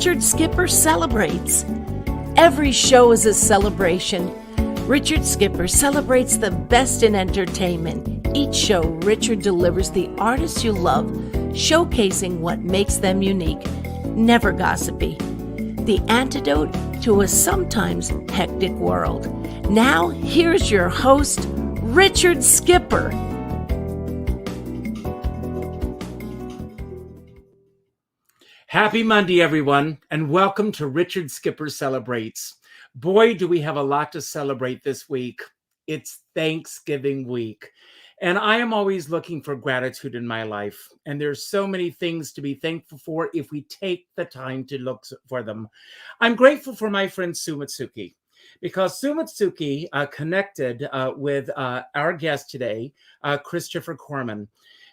Richard Skipper celebrates. Every show is a celebration. Richard Skipper celebrates the best in entertainment. Each show, Richard delivers the artists you love, showcasing what makes them unique. Never gossipy. The antidote to a sometimes hectic world. Now, here's your host, Richard Skipper. Happy Monday, everyone, and welcome to Richard Skipper Celebrates. Boy, do we have a lot to celebrate this week. It's Thanksgiving week, and I am always looking for gratitude in my life, and there's so many things to be thankful for if we take the time to look for them. I'm grateful for my friend Sue Mitsuki, because Sue Mitsuki connected with our guest today, Christopher Korman.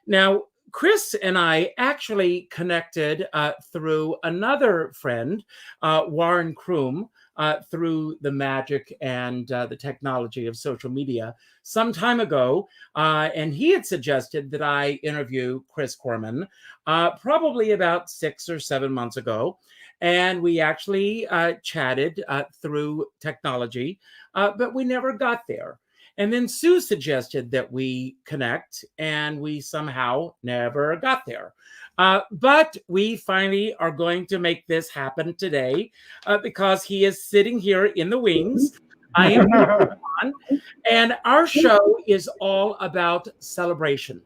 Now, Chris and I actually connected through another friend, Warren Kroom, through the magic and the technology of social media some time ago. And he had suggested that I interview Chris Korman probably about 6 or 7 months ago. And we actually chatted through technology, but we never got there. And then Sue suggested that we connect, and we somehow never got there. But we finally are going to make this happen today because he is sitting here in the wings. I am on, and our show is all about celebration.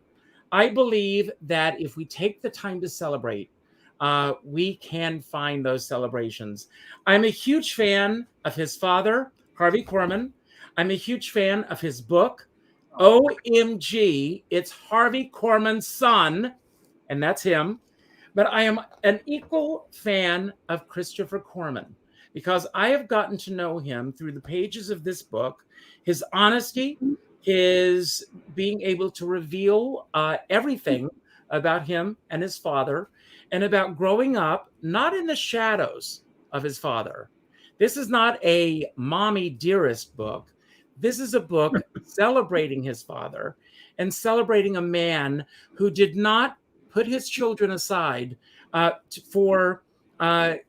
I believe that if we take the time to celebrate, we can find those celebrations. I'm a huge fan of his father, Harvey Korman. I'm a huge fan of his book, OMG, it's Harvey Korman's son, and that's him. But I am an equal fan of Christopher Korman because I have gotten to know him through the pages of this book, his honesty, his being able to reveal everything about him and his father, and about growing up not in the shadows of his father. This is not a mommy dearest book. This is a book celebrating his father and celebrating a man who did not put his children aside for the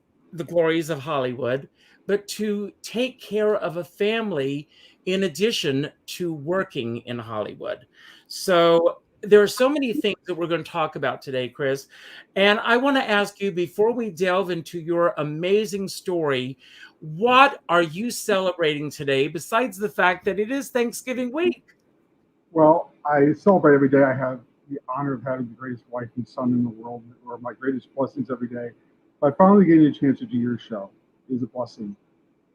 glories of Hollywood, but to take care of a family in addition to working in Hollywood. So there are so many things that we're going to talk about today, Chris. And I want to ask you, before we delve into your amazing story, what are you celebrating today besides the fact that it is Thanksgiving week? Well, I celebrate every day. I have the honor of having the greatest wife and son in the world, or my greatest blessings every day. But finally getting a chance to do your show is a blessing.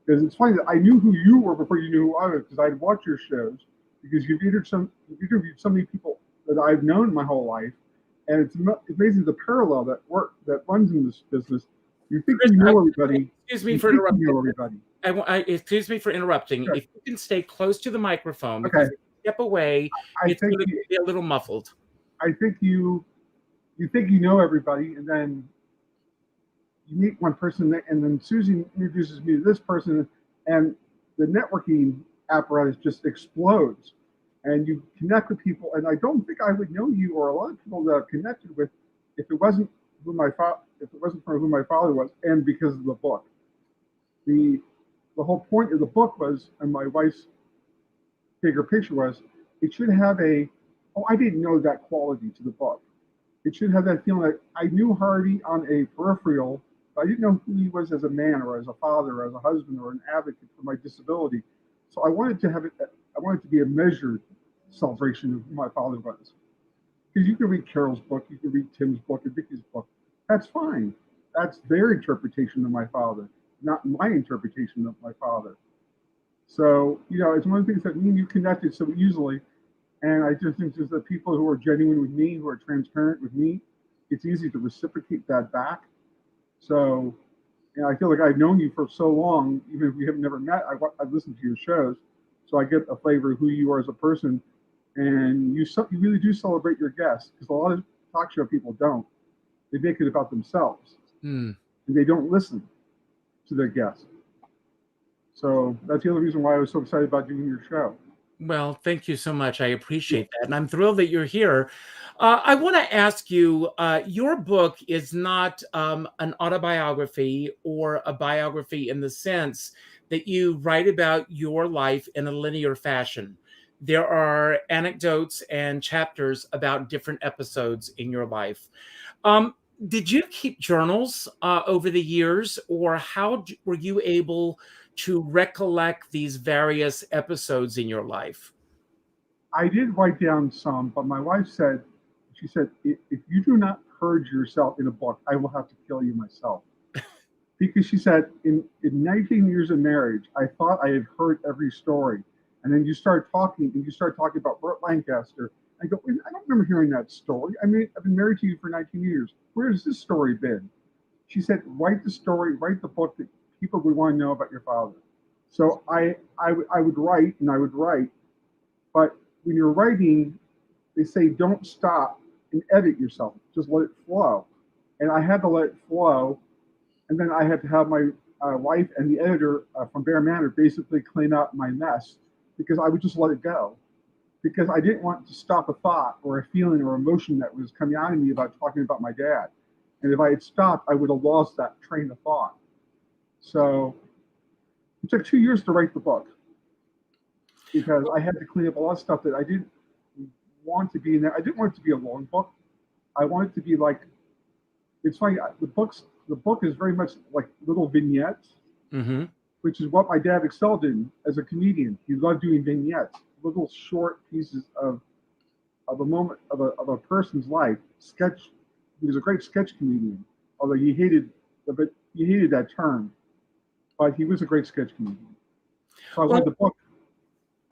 Because it's funny that I knew who you were before you knew who I was, because I'd watched your shows, because you've interviewed so many people that I've known my whole life. And it's amazing the parallel that runs in this business. You think you know everybody. Excuse me for interrupting. You know everybody. Excuse me for interrupting. Sure. If you can stay close to the microphone, okay. Step away, it's going to be a little muffled. I think you think you know everybody, and then you meet one person, and then Susie introduces me to this person, and the networking apparatus just explodes, and you connect with people. And I don't think I would know you or a lot of people that I've connected with if it wasn't for who my father was, and because of the book. The whole point of the book was, and my wife's bigger picture was, it should have I didn't know that quality to the book. It should have that feeling that I knew Harvey on a peripheral, but I didn't know who he was as a man or as a father or as a husband or an advocate for my disability. So I wanted to be a measured celebration of who my father was. Because you can read Carol's book, you can read Tim's book and Vicky's book. That's fine. That's their interpretation of my father, not my interpretation of my father. So, it's one of the things that me and you connected so easily. And I just think just the people who are genuine with me, who are transparent with me, it's easy to reciprocate that back. So, I feel like I've known you for so long, even if we have never met, I've listened to your shows. So I get a flavor of who you are as a person. And you really do celebrate your guests, because a lot of talk show people don't. They make it about themselves. And they don't listen to their guests. So that's the other reason why I was so excited about doing your show. Well, thank you so much. I appreciate that. And I'm thrilled that you're here. I want to ask you, your book is not an autobiography or a biography in the sense that you write about your life in a linear fashion. There are anecdotes and chapters about different episodes in your life. Um, did you keep journals over the years, or how were you able to recollect these various episodes in your life? I did write down some, but my wife said, she said, if you do not purge yourself in a book, I will have to kill you myself. Because she said, in 19 years of marriage, I thought I had heard every story. And then you start talking, and you start talking about Burt Lancaster. I go, "Wait, I don't remember hearing that story. I mean, I've been married to you for 19 years. Where has this story been?" She said, "Write the story, write the book that people would want to know about your father." So I would write and I would write, but when you're writing, they say don't stop and edit yourself. Just let it flow. And I had to let it flow, and then I had to have my wife and the editor from Bear Manor basically clean up my mess because I would just let it go because I didn't want to stop a thought or a feeling or emotion that was coming out of me about talking about my dad. And if I had stopped, I would have lost that train of thought. So it took 2 years to write the book because I had to clean up a lot of stuff that I didn't want to be in there. I didn't want it to be a long book. I want it to be like, it's funny. The book is very much like little vignettes, Hmm. which is what my dad excelled in as a comedian. He loved doing vignettes, little short pieces of a moment of a person's life. Sketch. He was a great sketch comedian, although he hated that term, but he was a great sketch comedian. So I wanted Well, the book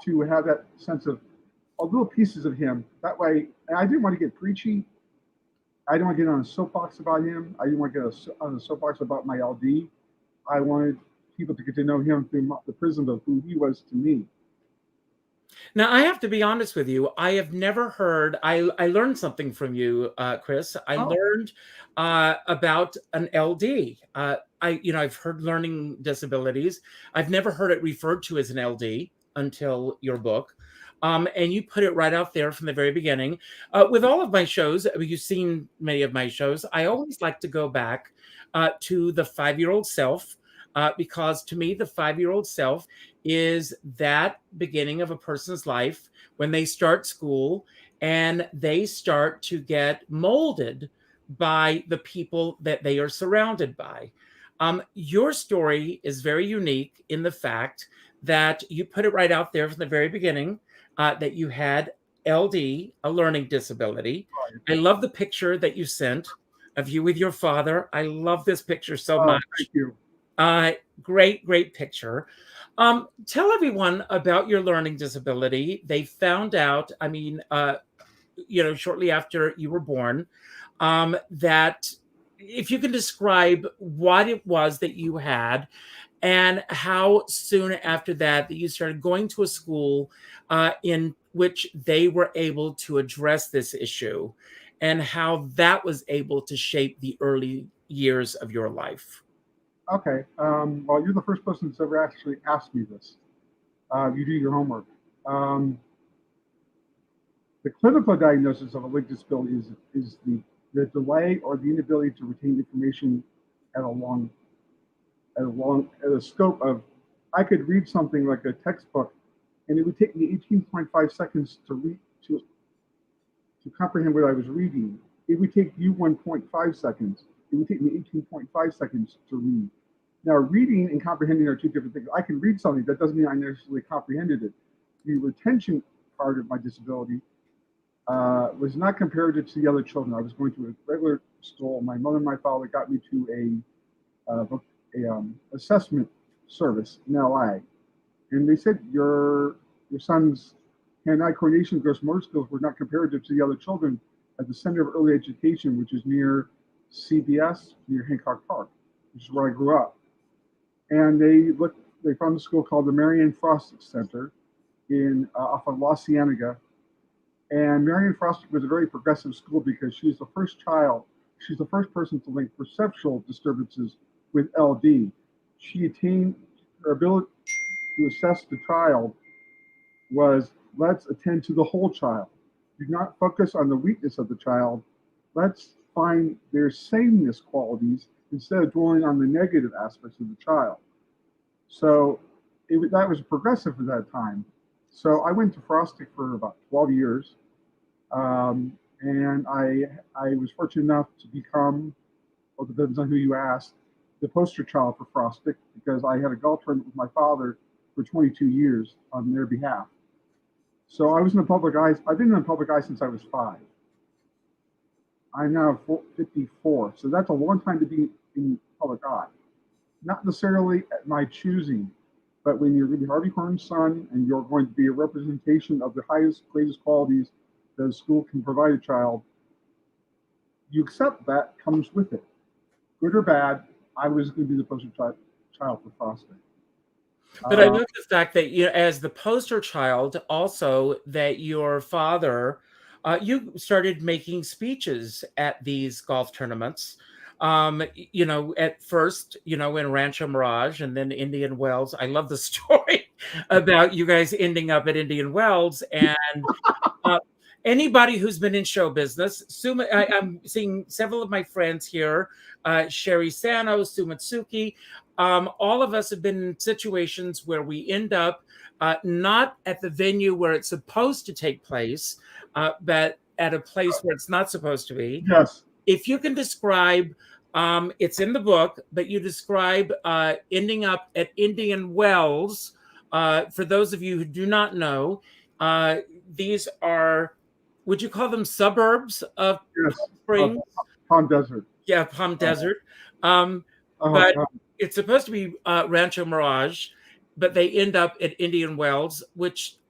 to have that sense of little pieces of him. That way, and I didn't want to get preachy. I didn't want to get on a soapbox about him. I didn't want to get on a soapbox about my LD. I wanted people to get to know him through the prism of who he was to me. now I have to be honest with you. I have never heard. I learned something from you, Chris. I Oh, learned about an LD. I've heard learning disabilities. I've never heard it referred to as an LD until your book. And you put it right out there from the very beginning. With all of my shows, I mean, you've seen many of my shows. I always like to go back to the 5-year-old self because to me, the 5-year-old self is that beginning of a person's life when they start school and they start to get molded by the people that they are surrounded by. Your story is very unique in the fact that you put it right out there from the very beginning that you had LD, a learning disability. right. I love the picture that you sent of you with your father. I love this picture so Oh, much. thank you. Uh, great picture. Tell everyone about your learning disability. They found out, I mean, shortly after you were born, that if you can describe what it was that you had and how soon after that that you started going to a school in which they were able to address this issue and how that was able to shape the early years of your life. Okay. Well, you're the first person that's ever actually asked me this. You do your homework. Um, the clinical diagnosis of a leg disability is the delay or the inability to retain information at a long at a scope of I could read something like a textbook and it would take me 18.5 seconds to read to comprehend what I was reading. It would take you 1.5 seconds. It would take me 18.5 seconds to read. Now, reading and comprehending are two different things. I can read something, that doesn't mean I necessarily comprehended it. The retention part of my disability was not comparative to the other children. I was going to a regular school. My mother and my father got me to a assessment service in LA, and they said your son's hand-eye coordination, gross motor skills were not comparative to the other children at the Center of Early Education, which is near CBS, near Hancock Park, which is where I grew up. And they found a school called the Marianne Frostig Center in off of La Cienega. And Marianne Frostig was a very progressive school because she's the first child, she's the first person to link perceptual disturbances with LD. She attained her ability to assess the child was let's attend to the whole child. Do not focus on the weakness of the child. Let's find their sameness qualities instead of dwelling on the negative aspects of the child. So that was progressive at that time. So I went to Frostig for about 12 years. And I was fortunate enough to become, well, it depends on who you ask, the poster child for Frostig because I had a golf tournament with my father for 22 years on their behalf. So I was in the public eye. I've been in the public eye since I was 5. I'm now 54, so that's a long time to be in public eye. Not necessarily at my choosing, but when you're going to be Harvey Korman's son and you're going to be a representation of the highest, greatest qualities that a school can provide a child, you accept that comes with it. Good or bad, I was going to be the poster child for Frostig. But I love the fact that you, as the poster child, also that your father, you started making speeches at these golf tournaments. At first, in Rancho Mirage and then Indian Wells. I love the story about you guys ending up at Indian Wells. And anybody who's been in show business, I'm seeing several of my friends here, Sherry Sano, Sumatsuki, all of us have been in situations where we end up not at the venue where it's supposed to take place, but at a place where it's not supposed to be. Yes. If you can describe, it's in the book, but you describe ending up at Indian Wells. For those of you who do not know, these are, would you call them suburbs of Yes. Springs? Palm Desert. Yeah, Palm Desert. But it's supposed to be Rancho Mirage, but they end up at Indian Wells,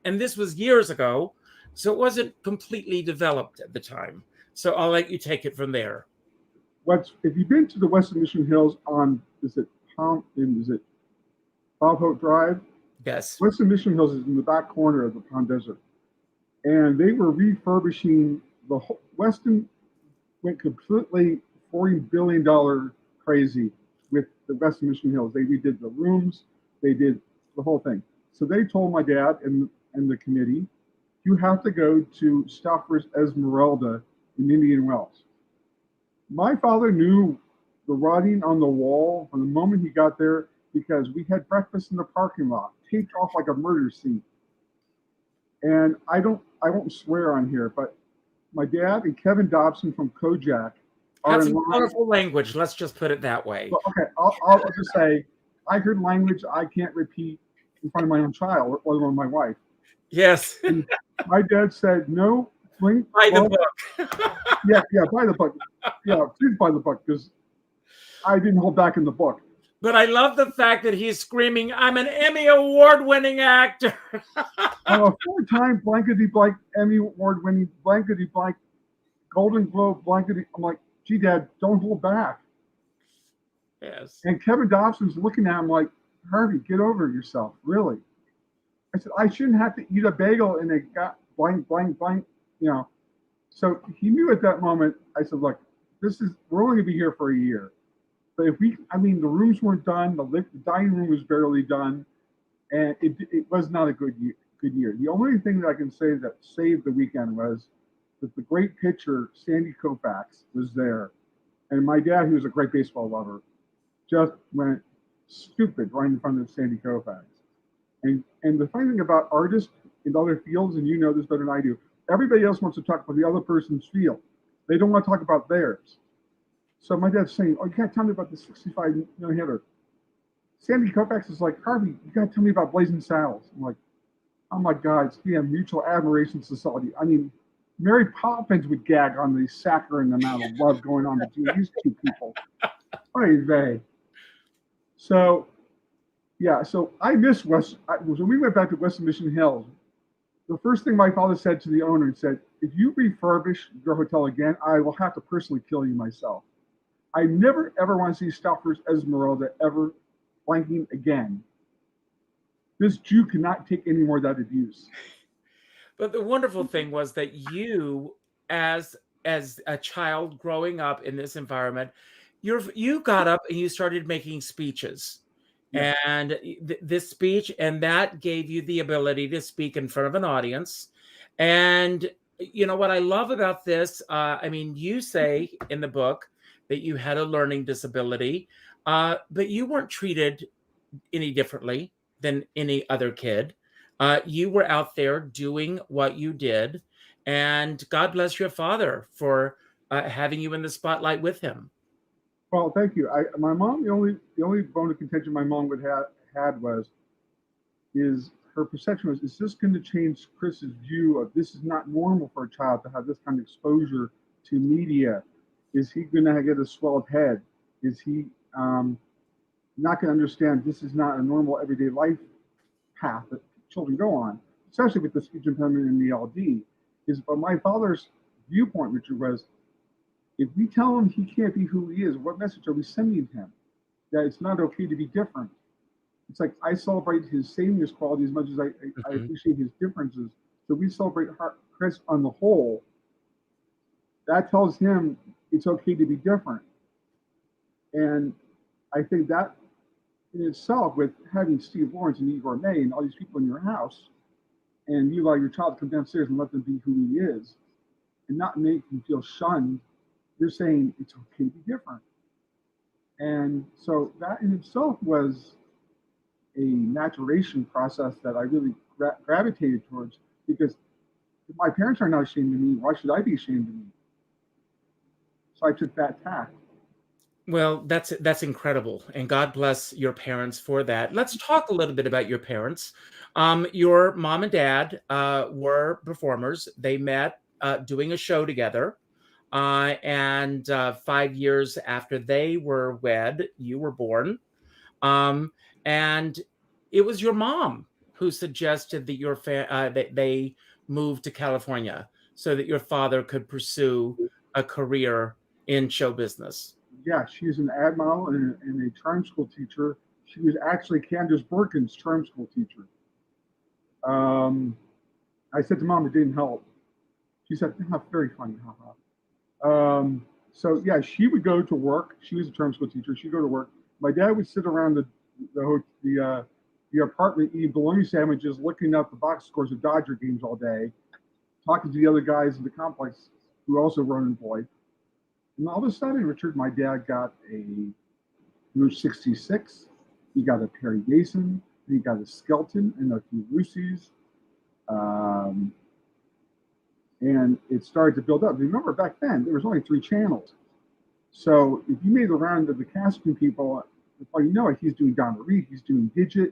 and this was years ago, so it wasn't completely developed at the time. So I'll let you take it from there. If you've been to the Western Mission Hills is it Bob Hope Drive? Yes. Western Mission Hills is in the back corner of the Palm Desert. And they were refurbishing the whole, Weston went completely $40 billion crazy with the Western Mission Hills. They redid the rooms, they did the whole thing. So they told my dad and the committee, you have to go to Stouffer's Esmeralda in Indian Wells. My father knew the writing on the wall from the moment he got there because we had breakfast in the parking lot, taped off like a murder scene. And I won't swear on here, but my dad and Kevin Dobson from Kojak are some colorful language. Let's just put it that way. Well, okay, I'll just say I heard language I can't repeat in front of my own child, let alone my wife. Yes. And my dad said, no, buy the book. yeah, buy the book. Yeah, please buy the book because I didn't hold back in the book. But I love the fact that he's screaming, I'm an Emmy Award-winning actor. I'm a 4-time blankety-blank Emmy Award-winning blankety-blank Golden Globe blankety. I'm like, gee, Dad, don't hold back. Yes. And Kevin Dobson's looking at him like, Harvey, get over yourself, really. I said, I shouldn't have to eat a bagel and it got blank, So he knew at that moment, I said, look, we're only gonna be here for a year. But the rooms weren't done, the dining room was barely done, and it was not a good year. The only thing that I can say that saved the weekend was that the great pitcher, Sandy Koufax, was there. And my dad, who was a great baseball lover, just went stupid right in front of Sandy Koufax. And the funny thing about artists in other fields, and you know this better than I do, everybody else wants to talk about the other person's field. They don't want to talk about theirs. So my dad's saying, oh, you got to tell me about the 65 hitter. Sandy Koufax is like, Harvey, you got to tell me about Blazing Saddles. I'm like, oh my God, it's the Mutual Admiration Society. I mean, Mary Poppins would gag on the saccharine amount of love going on between these two people. Oy vey. So, yeah, so I miss when we went back to Western Mission Hills, the first thing my father said to the owner, he said, if you refurbish your hotel again, I will have to personally kill you myself. I never, ever want to see Stouffer's Esmeralda ever blanking again. This Jew cannot take any more of that abuse. But the wonderful thing was that you, as a child growing up in this environment, you got up and you started making speeches. Yes. And this speech, and that gave you the ability to speak in front of an audience. And you know what I love about this, I mean, you say in the book that you had a learning disability, but you weren't treated any differently than any other kid. You were out there doing what you did, and God bless your father for having you in the spotlight with him. Well, thank you. My mom, the only bone of contention my mom would have had was is her perception was, is this going to change Chris's view of this is not normal for a child to have this kind of exposure to media? Is he going to get a swelled head? Is he not going to understand this is not a normal everyday life path that children go on, especially with the speech impairment and the LD? But my father's viewpoint, Richard, was if we tell him he can't be who he is, what message are we sending him? That it's not okay to be different. It's like I celebrate his sameness quality as much as I appreciate his differences. So we celebrate Chris on the whole. That tells him it's okay to be different. And I think that in itself, with having Steve Lawrence and Igor May and all these people in your house, and you allow your child to come downstairs and let them be who he is, and not make him feel shunned, you're saying it's okay to be different. And so that in itself was a maturation process that I really gravitated towards, because if my parents are not ashamed of me, why should I be ashamed of me? So I took that tack. Well, that's incredible, and God bless your parents for that. Let's talk a little bit about your parents. Your mom and dad were performers. They met doing a show together, and 5 years after they were wed, you were born. And it was your mom who suggested that that they move to California so that your father could pursue a career in show business. Yeah, she's an ad model and a charm school teacher. She was actually Candace Bergen's charm school teacher. I said to mom, it didn't help. She said, very funny, haha. So yeah, she would go to work. She was a charm school teacher. She'd go to work. My dad would sit around the apartment eating bologna sandwiches, looking up the box scores of Dodger games all day, talking to the other guys in the complex who also were unemployed. And all of a sudden, Richard, my dad got a Route 66. He got a Perry Mason. He got a Skelton and a few Lucy's. And it started to build up. Remember, back then, there was only 3 channels. So if you made the round of the casting people, before you know it, he's doing Donna Reed, he's doing Gidget.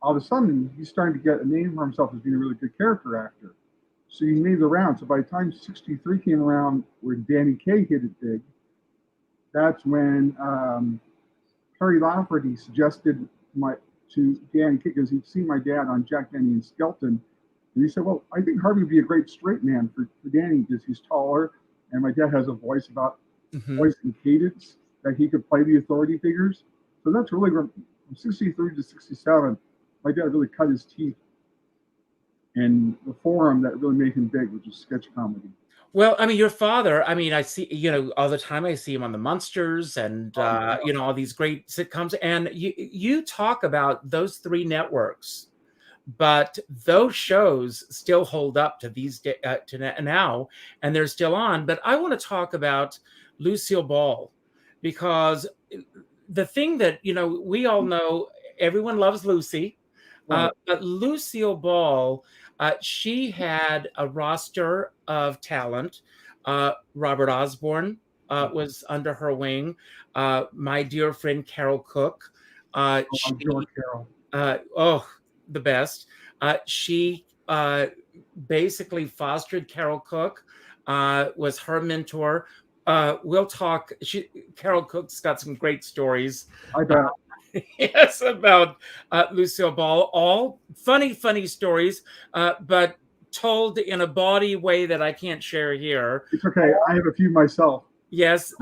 All of a sudden, he's starting to get a name for himself as being a really good character actor. So he made the round. So by the time 63 came around, where Danny Kaye hit it big, that's when Harry Lafferty suggested to Danny Kaye, because he'd seen my dad on Jack Benny and Skelton. And he said, well, I think Harvey would be a great straight man for Danny, because he's taller, and my dad has a voice voice and cadence that he could play the authority figures. So that's really from 63 to 67, my dad really cut his teeth in the forum that really made him big, which is sketch comedy. Well, I mean, your father, I mean, I see, all the time I see him on the Munsters and, all these great sitcoms. And you talk about those 3 networks, but those shows still hold up to to now, and they're still on. But I want to talk about Lucille Ball, because the thing that, we all know, everyone loves Lucy. Right. But Lucille Ball, she had a roster of talent. Robert Osborne was under her wing. My dear friend Carol Cook. Carol. The best. She basically fostered Carol Cook, was her mentor. We'll talk. Carol Cook's got some great stories. I bet. Yes, about Lucille Ball. All funny stories, but told in a bawdy way that I can't share here. It's okay. I have a few myself. Yes.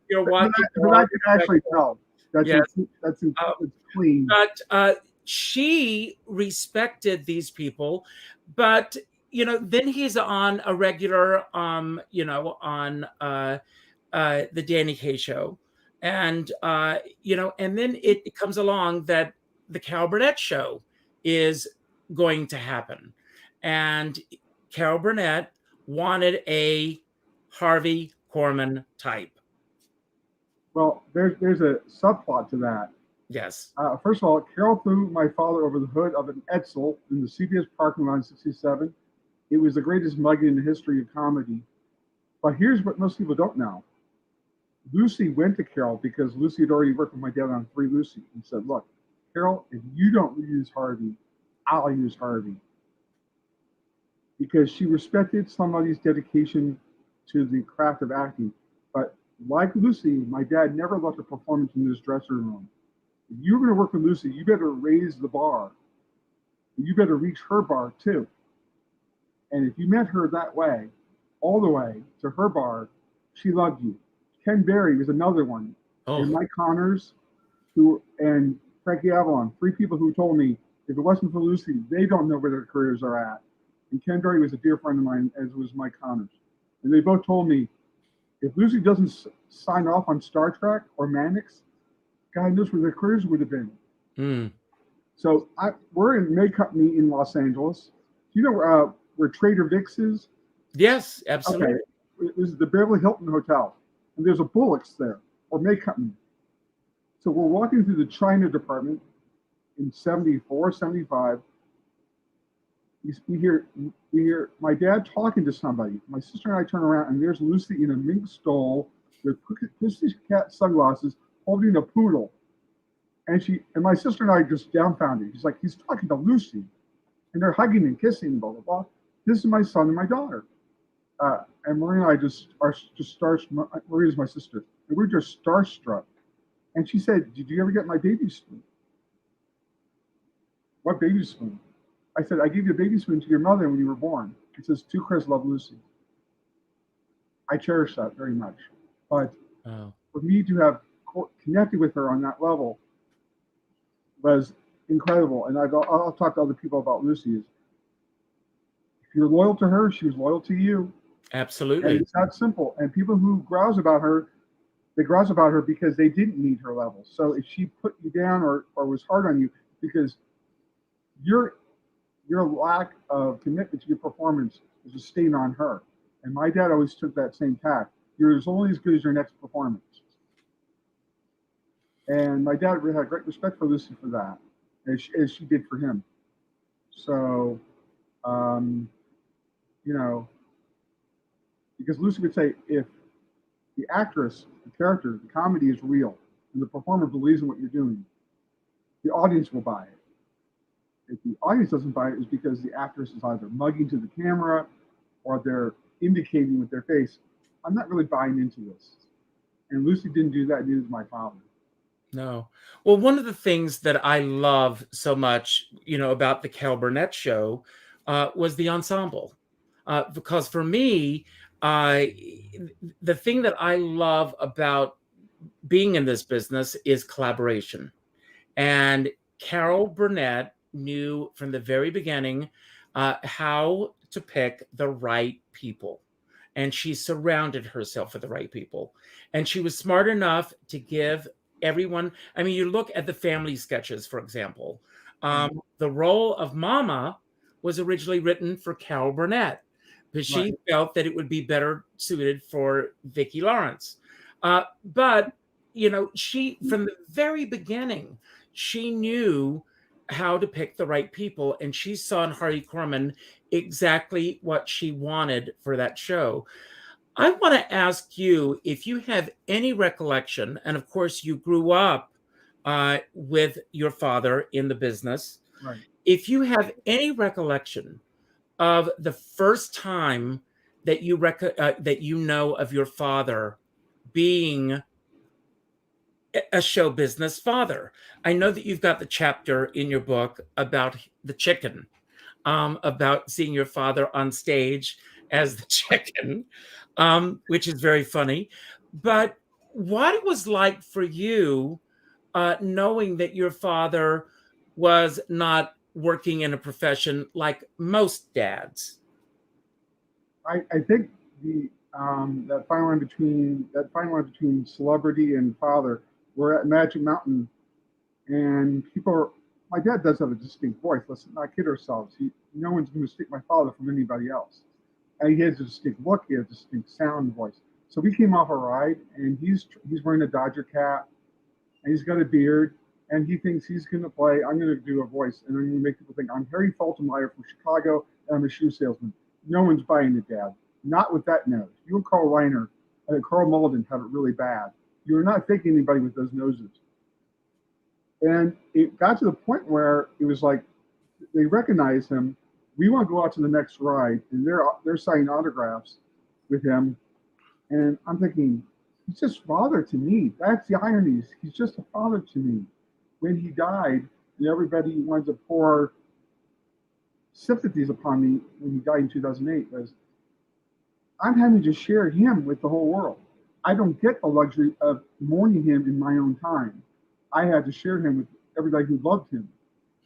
You're watching. But I can actually tell. Yes. That's clean. But she respected these people, but then he's on a regular, on the Danny Kaye show. And, and then it comes along that the Carol Burnett show is going to happen. And Carol Burnett wanted a Harvey Korman type. Well, there's a subplot to that. Yes. First of all, Carol threw my father over the hood of an Edsel in the CBS parking lot in 67. It was the greatest mugging in the history of comedy. But here's what most people don't know. Lucy went to Carol because Lucy had already worked with my dad on Free Lucy and said, look, Carol, if you don't use Harvey, I'll use Harvey. Because she respected somebody's dedication to the craft of acting. But like Lucy, my dad never left a performance in this dressing room. If you're going to work with Lucy, you better raise the bar. You better reach her bar too. And if you met her that way, all the way to her bar, she loved you. Ken Berry was another one. Oh. And Mike Connors, and Frankie Avalon, three people who told me if it wasn't for Lucy, they don't know where their careers are at. And Ken Berry was a dear friend of mine, as was Mike Connors. And they both told me, if Lucy doesn't sign off on Star Trek or Mannix, God knows where their careers would have been. Mm. So we're in May Company in Los Angeles. Do you know where Trader Vic's is? Yes, absolutely. Okay. This is the Beverly Hilton Hotel. And there's a Bullock's there, or May Company. So we're walking through the China department in 74, 75. We hear my dad talking to somebody. My sister and I turn around, and there's Lucy in a mink stole with Pussycat sunglasses, holding a poodle. And my sister and I just dumbfounded. She's like, he's talking to Lucy. And they're hugging and kissing, blah, blah, blah. This is my son and my daughter. And Maria and I Maria's my sister. And we're just starstruck. And she said, did you ever get my baby spoon? What baby spoon? I said, I gave you a baby spoon to your mother when you were born. It says, to Chris, love Lucy. I cherish that very much. But for me to have connected with her on that level was incredible. And I'll talk to other people about Lucy. If you're loyal to her, she was loyal to you. Absolutely. And it's that simple. And people who grouse about her, they grouse about her because they didn't meet her level. So if she put you down or was hard on you, because your lack of commitment to your performance is a stain on her. And my dad always took that same tack. You're only as good as your next performance. And my dad had great respect for Lucy for that, as she did for him. So, because Lucy would say, if the actress, the character, the comedy is real, and the performer believes in what you're doing, the audience will buy it. If the audience doesn't buy it, it's because the actress is either mugging to the camera or they're indicating with their face, I'm not really buying into this. And Lucy didn't do that, neither did my father. No. Well, one of the things that I love so much, about the Carol Burnett show was the ensemble. Because for me, the thing that I love about being in this business is collaboration. And Carol Burnett knew from the very beginning how to pick the right people. And she surrounded herself with the right people. And she was smart enough to give everyone, you look at the family sketches, for example. The role of Mama was originally written for Carol Burnett, because she felt that it would be better suited for Vicki Lawrence. But, she, from the very beginning, she knew how to pick the right people, and she saw in Harvey Korman exactly what she wanted for that show. I want to ask you if you have any recollection, and of course you grew up with your father in the business. Right. If you have any recollection of the first time that you know of your father being a show business father. I know that you've got the chapter in your book about the chicken, about seeing your father on stage as the chicken, which is very funny. But what it was like for you, knowing that your father was not working in a profession like most dads? I think the that fine line between celebrity and father. We're at Magic Mountain, and my dad does have a distinct voice. Let's not kid ourselves. No one's going to mistake my father from anybody else. And he has a distinct look. He has a distinct sound voice. So we came off a ride, and he's wearing a Dodger cap, and he's got a beard, and he thinks he's going to play. I'm going to do a voice, and I'm going to make people think I'm Harry Faltermeyer from Chicago, and I'm a shoe salesman. No one's buying it, Dad. Not with that nose. You and Carl Reiner and Carl Malden have it really bad. You're not faking anybody with those noses. And it got to the point where it was like they recognized him. We want to go out to the next ride, and they're signing autographs with him. And I'm thinking, he's just father to me. That's the irony. He's just a father to me. When he died, and everybody wanted to pour sympathies upon me when he died in 2008, was I'm having to share him with the whole world. I don't get the luxury of mourning him in my own time. I had to share him with everybody who loved him.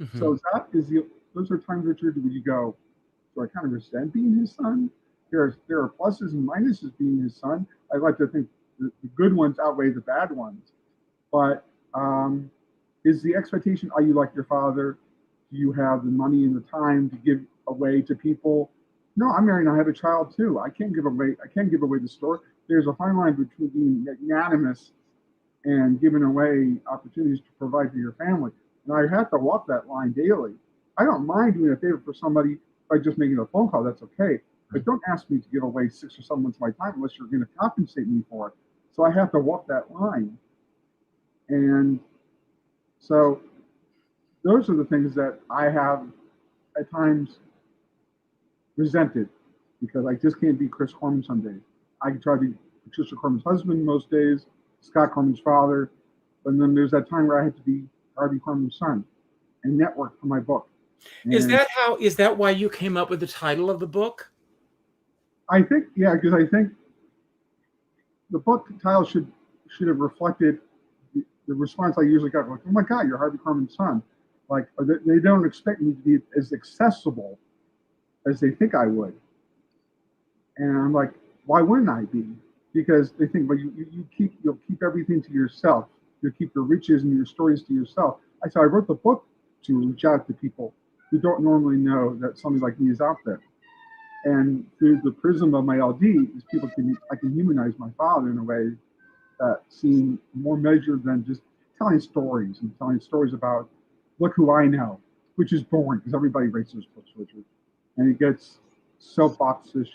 Mm-hmm. So those are times, Richard, where you go, do I kind of resent being his son? There are pluses and minuses being his son. I like to think the good ones outweigh the bad ones. But is the expectation, are you like your father? Do you have the money and the time to give away to people? No, I'm married and I have a child too. I can't give away the store. There's a fine line between being magnanimous and giving away opportunities to provide for your family. And I have to walk that line daily. I don't mind doing a favor for somebody by just making a phone call. That's okay. But don't ask me to give away 6 or 7 months of my time unless you're going to compensate me for it. So I have to walk that line. And so those are the things that I have at times resented because I just can't be Chris Korman some days. I can try to be Patricia Korman's husband most days, Scott Korman's father, but then there's that time where I have to be Harvey Korman's son and network for my book. And is that why you came up with the title of the book? I think, yeah, because I think the book title should have reflected the response I usually got, like, oh my God, you're Harvey Korman's son. Like, they don't expect me to be as accessible as they think I would. And I'm like, why wouldn't I be? Because they think, well, you'll keep everything to yourself. You'll keep your riches and your stories to yourself. I wrote the book to reach out to people who don't normally know that somebody like me is out there. And through the prism of my LD, is I can humanize my father in a way that seemed more measured than just telling stories about, look who I know, which is boring because everybody writes those books, Richard. And it gets soapboxish.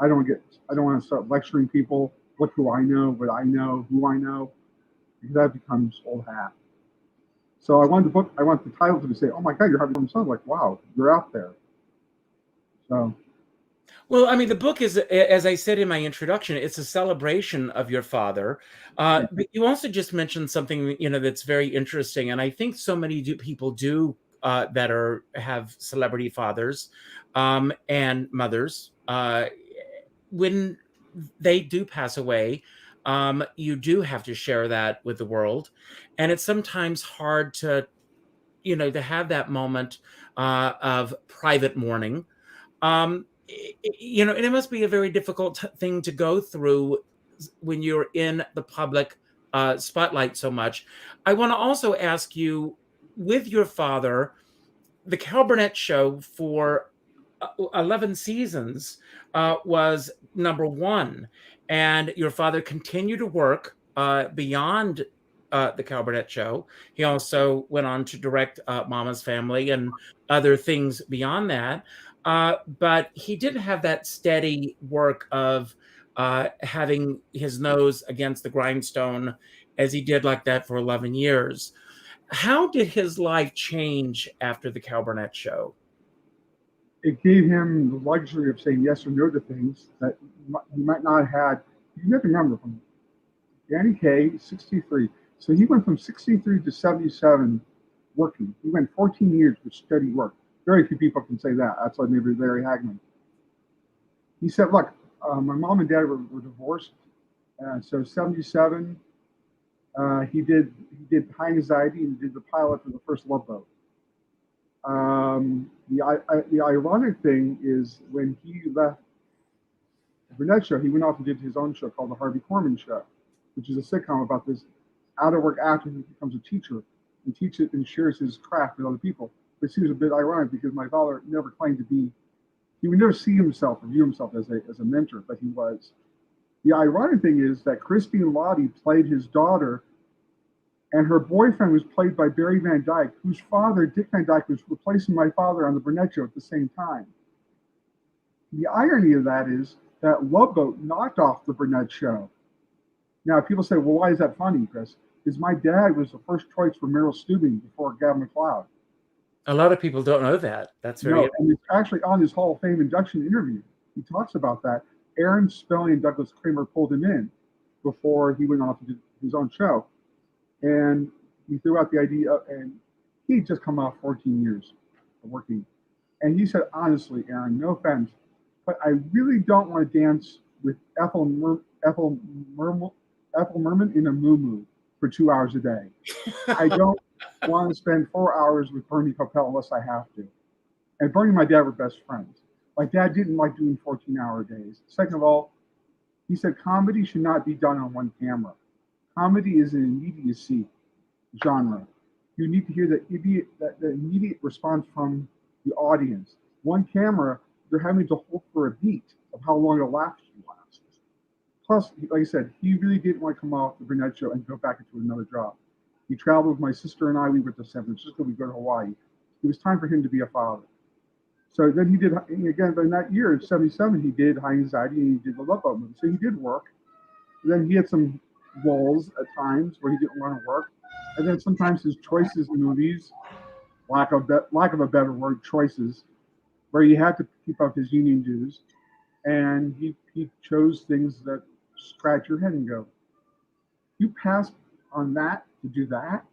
I don't want to start lecturing people, look who I know, what I know, who I know, because that becomes old hat. So I want the title to say, oh my God, you're Harvey Korman's son. Like, wow, you're out there. So. Well, I mean, the book is, as I said in my introduction, it's a celebration of your father. But you also just mentioned something, that's very interesting. And I think so many people do that have celebrity fathers and mothers. When they do pass away, you do have to share that with the world. And it's sometimes hard to have that moment of private mourning. And it must be a very difficult thing to go through when you're in the public spotlight so much. I want to also ask you, with your father, the Cal Burnett show for 11 seasons was #1, and your father continued to work beyond the Cal Burnett show. He also went on to direct Mama's Family and other things beyond that. But he didn't have that steady work of having his nose against the grindstone as he did like that for 11 years. How did his life change after the Cal Burnett show? It gave him the luxury of saying yes or no to things that he might not have had. You have to remember, from Danny Kaye, 63. So he went from 63 to 77 working. He went 14 years with steady work. Very few people can say that. That's why maybe Larry Hagman. He said, look, my mom and dad were divorced. So 77, he did High Anxiety and did the pilot for the first Love Boat. The ironic thing is when he left Burnett show, he went off and did his own show called the Harvey Korman Show, which is a sitcom about this out-of-work actor who becomes a teacher and teaches and shares his craft with other people. But seems a bit ironic because my father never claimed to be, he would never see himself or view himself as a mentor, but he was. The ironic thing is that Christine Lottie played his daughter, and her boyfriend was played by Barry Van Dyke, whose father, Dick Van Dyke, was replacing my father on the Burnett show at the same time. The irony of that is that Love Boat knocked off the Burnett show. Now, people say, well, why is that funny, Chris? Because my dad was the first choice for Meryl Stubing before Gavin MacLeod. A lot of people don't know that. That's very No, and it's actually on his Hall of Fame induction interview. He talks about that. Aaron Spelling and Douglas Kramer pulled him in before he went off to do his own show. And he threw out the idea, and he'd just come off 14 years of working. And he said, honestly, Aaron, no offense, but I really don't want to dance with Ethel Merman in a muumuu for 2 hours a day. I don't want to spend 4 hours with Bernie Coppell unless I have to. And Bernie and my dad were best friends. My dad didn't like doing 14-hour days. Second of all, he said comedy should not be done on one camera. Comedy is an immediacy genre. You need to hear the immediate response from the audience. One camera, they're having to hold for a beat of how long a laugh should last. Plus, like I said, he really didn't want to come off the Burnett show and go back into another job. He traveled with my sister and I. We went to San Francisco. We go to Hawaii. It was time for him to be a father. So then he did, again, in that year, in 77, he did High Anxiety and he did the Love Boat movie. So he did work. And then he had some lulls at times where he didn't want to work. And then sometimes his choices in movies, lack of a better word, choices, where he had to keep up his union dues. And he chose things that scratch your head and go, you passed on that to do that?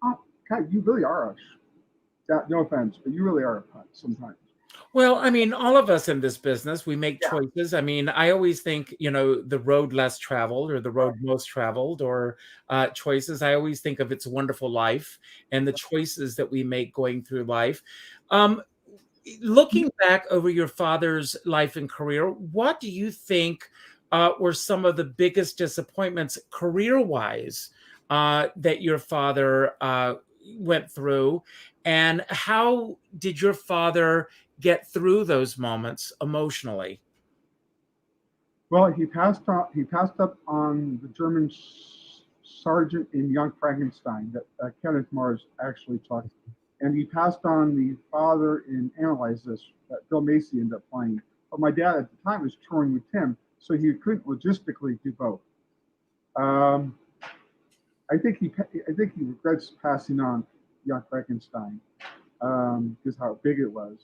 Oh, God, you really are no offense, but you really are a putt sometimes. Well, I mean, all of us in this business, we make choices. I mean, I always think, the road less traveled or the road most traveled or choices. I always think of It's a Wonderful Life and the choices that we make going through life. Looking back over your father's life and career, what do you think were some of the biggest disappointments career-wise that your father went through? And how did your father get through those moments emotionally? Well, he passed up on the German sergeant in Young Frankenstein that Kenneth Mars actually taught, and he passed on the father in Analyze This that Bill Macy ended up playing. But my dad at the time was touring with him, so he couldn't logistically do both. I think he regrets passing on Young Frankenstein because how big it was.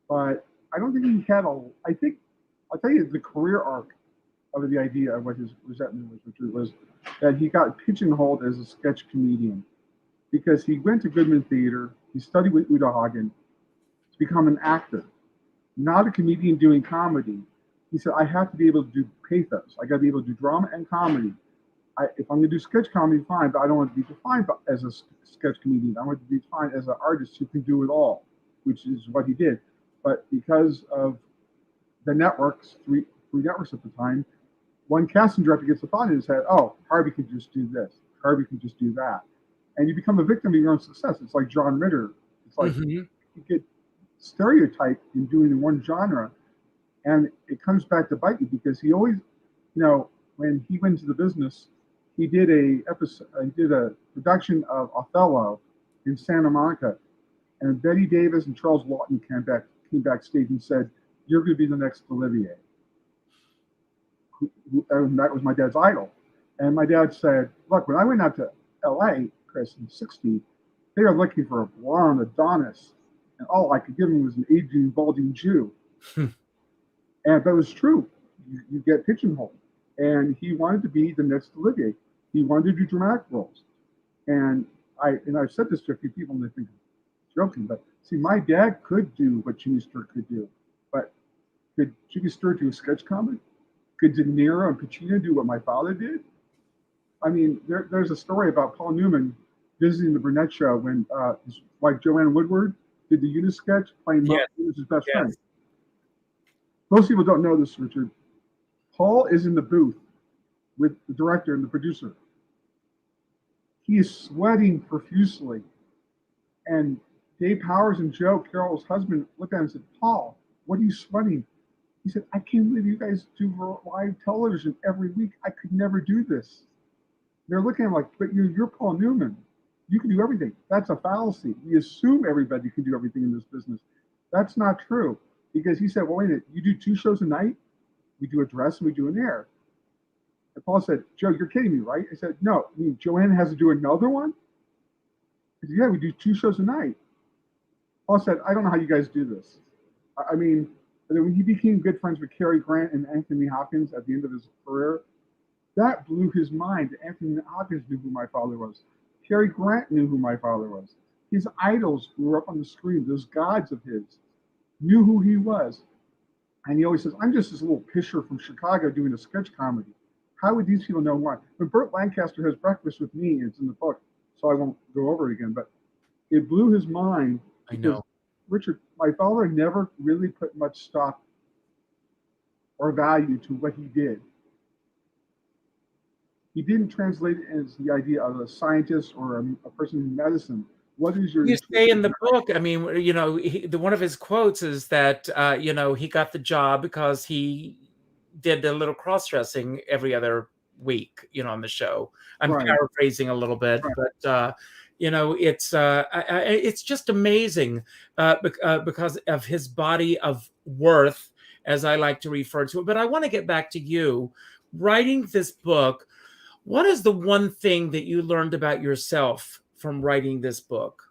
But I don't think he had I think, I'll tell you the career arc of the idea of what his resentment was, Richard, was that he got pigeonholed as a sketch comedian because he went to Goodman Theater, he studied with Uta Hagen to become an actor, not a comedian doing comedy. He said, I have to be able to do pathos. I got to be able to do drama and comedy. If I'm going to do sketch comedy, fine, but I don't want to be defined as a sketch comedian. I want to be defined as an artist who can do it all, which is what he did. But because of the networks, three networks at the time, one casting director gets a thought in his head, oh, Harvey could just do this. Harvey could just do that. And you become a victim of your own success. It's like John Ritter. It's like you get stereotyped in doing one genre, and it comes back to bite you because he always, when he went into the business, he did a production of Othello in Santa Monica, and Betty Davis and Charles Lawton came backstage and said, "You're going to be the next Olivier." And that was my dad's idol. And my dad said, "Look, when I went out to L.A., Chris, in '60, they were looking for a blonde Adonis, and all I could give them was an aging, balding Jew." But it was true. You get pigeonholed. And he wanted to be the next Olivier. He wanted to do dramatic roles. And I've said this to a few people, and they think I'm joking, but see, my dad could do what Jimmy Stewart could do. But could Jimmy Stewart do a sketch comedy? Could De Niro and Pacino do what my father did? I mean, there's a story about Paul Newman visiting the Burnett show when his wife Joanne Woodward did the Unis sketch playing Mark, who was his best friend. Most people don't know this, Richard. Paul is in the booth with the director and the producer. He is sweating profusely. And Dave Powers and Joe, Carol's husband, looked at him and said, Paul, what are you sweating? He said, I can't believe you guys do live television every week. I could never do this. They're looking at him like, but you're Paul Newman. You can do everything. That's a fallacy. We assume everybody can do everything in this business. That's not true. Because he said, well, wait a minute, you do 2 shows a night? We do a dress and we do an air. And Paul said, Joe, you're kidding me, right? I said, no. I mean, Joanne has to do another one? He said, yeah, we do 2 shows a night. Paul said, I don't know how you guys do this. I mean, when he became good friends with Cary Grant and Anthony Hopkins at the end of his career, that blew his mind. Anthony Hopkins knew who my father was. Cary Grant knew who my father was. His idols grew up on the screen. Those gods of his knew who he was. And he always says, I'm just this little pisher from Chicago doing a sketch comedy. How would these people know why? But Burt Lancaster has breakfast with me. It's in the book, so I won't go over it again. But it blew his mind. I know. Richard, my father never really put much stock or value to what he did. He didn't translate it as the idea of a scientist or a person in medicine. What is your? You say in the book, I mean, one of his quotes is that, he got the job because he did a little cross-dressing every other week, on the show. I'm Right. paraphrasing a little bit, Right. but, it's just amazing because of his body of worth, as I like to refer to it. But I want to get back to you. Writing this book, what is the one thing that you learned about yourself from writing this book?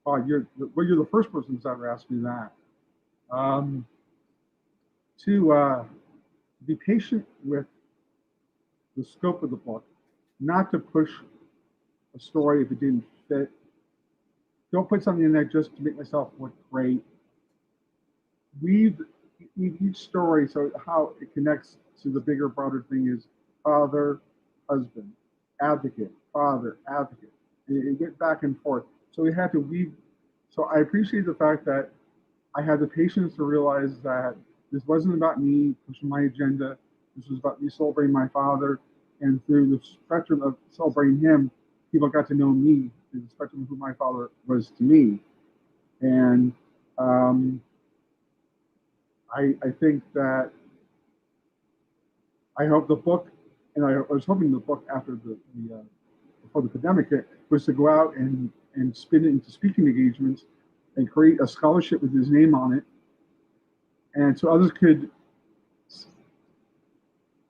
You're the first person who's ever asked me that. To be patient with the scope of the book, not to push a story if it didn't fit. Don't put something in there just to make myself look great. Weave each story so how it connects to the bigger, broader thing is father, husband, advocate, father, advocate. And it went back and forth. So we had to weave. So I appreciate the fact that I had the patience to realize that this wasn't about me pushing my agenda. This was about me celebrating my father. And through the spectrum of celebrating him, people got to know me through the spectrum of who my father was to me. And I think that I hope the book, and I was hoping the book after before the pandemic hit, was to go out and spin it into speaking engagements and create a scholarship with his name on it. And so others could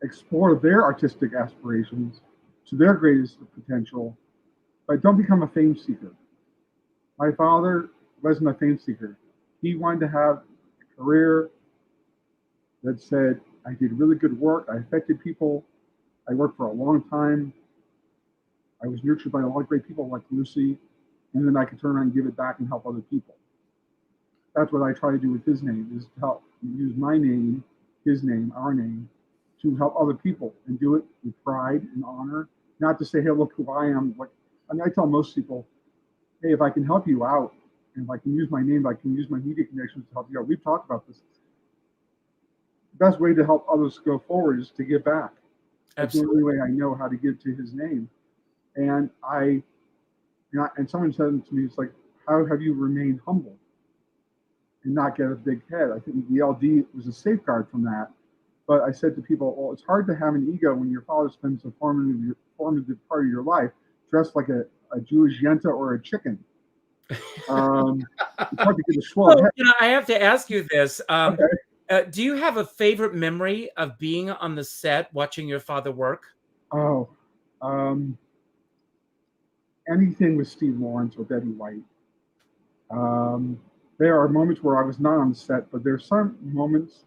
explore their artistic aspirations to their greatest potential, but don't become a fame seeker. My father wasn't a fame seeker. He wanted to have a career that said, I did really good work, I affected people, I worked for a long time, I was nurtured by a lot of great people like Lucy, and then I could turn around and give it back and help other people. That's what I try to do with his name, is to help use my name, his name, our name, to help other people and do it with pride and honor. Not to say, hey, look who I am. I tell most people, hey, if I can help you out, and if I can use my name, if I can use my media connections to help you out. We've talked about this. The best way to help others go forward is to give back. That's the only way I know how to give to his name. And and someone said to me, it's like, how have you remained humble and not get a big head? I think the LD was a safeguard from that. But I said to people, well, it's hard to have an ego when your father spends a formative part of your life dressed like a Jewish yenta or a chicken. It's hard to get a swell head. I have to ask you this. Okay. Do you have a favorite memory of being on the set watching your father work? Oh, anything with Steve Lawrence or Betty White. There are moments where I was not on the set, but there's some moments.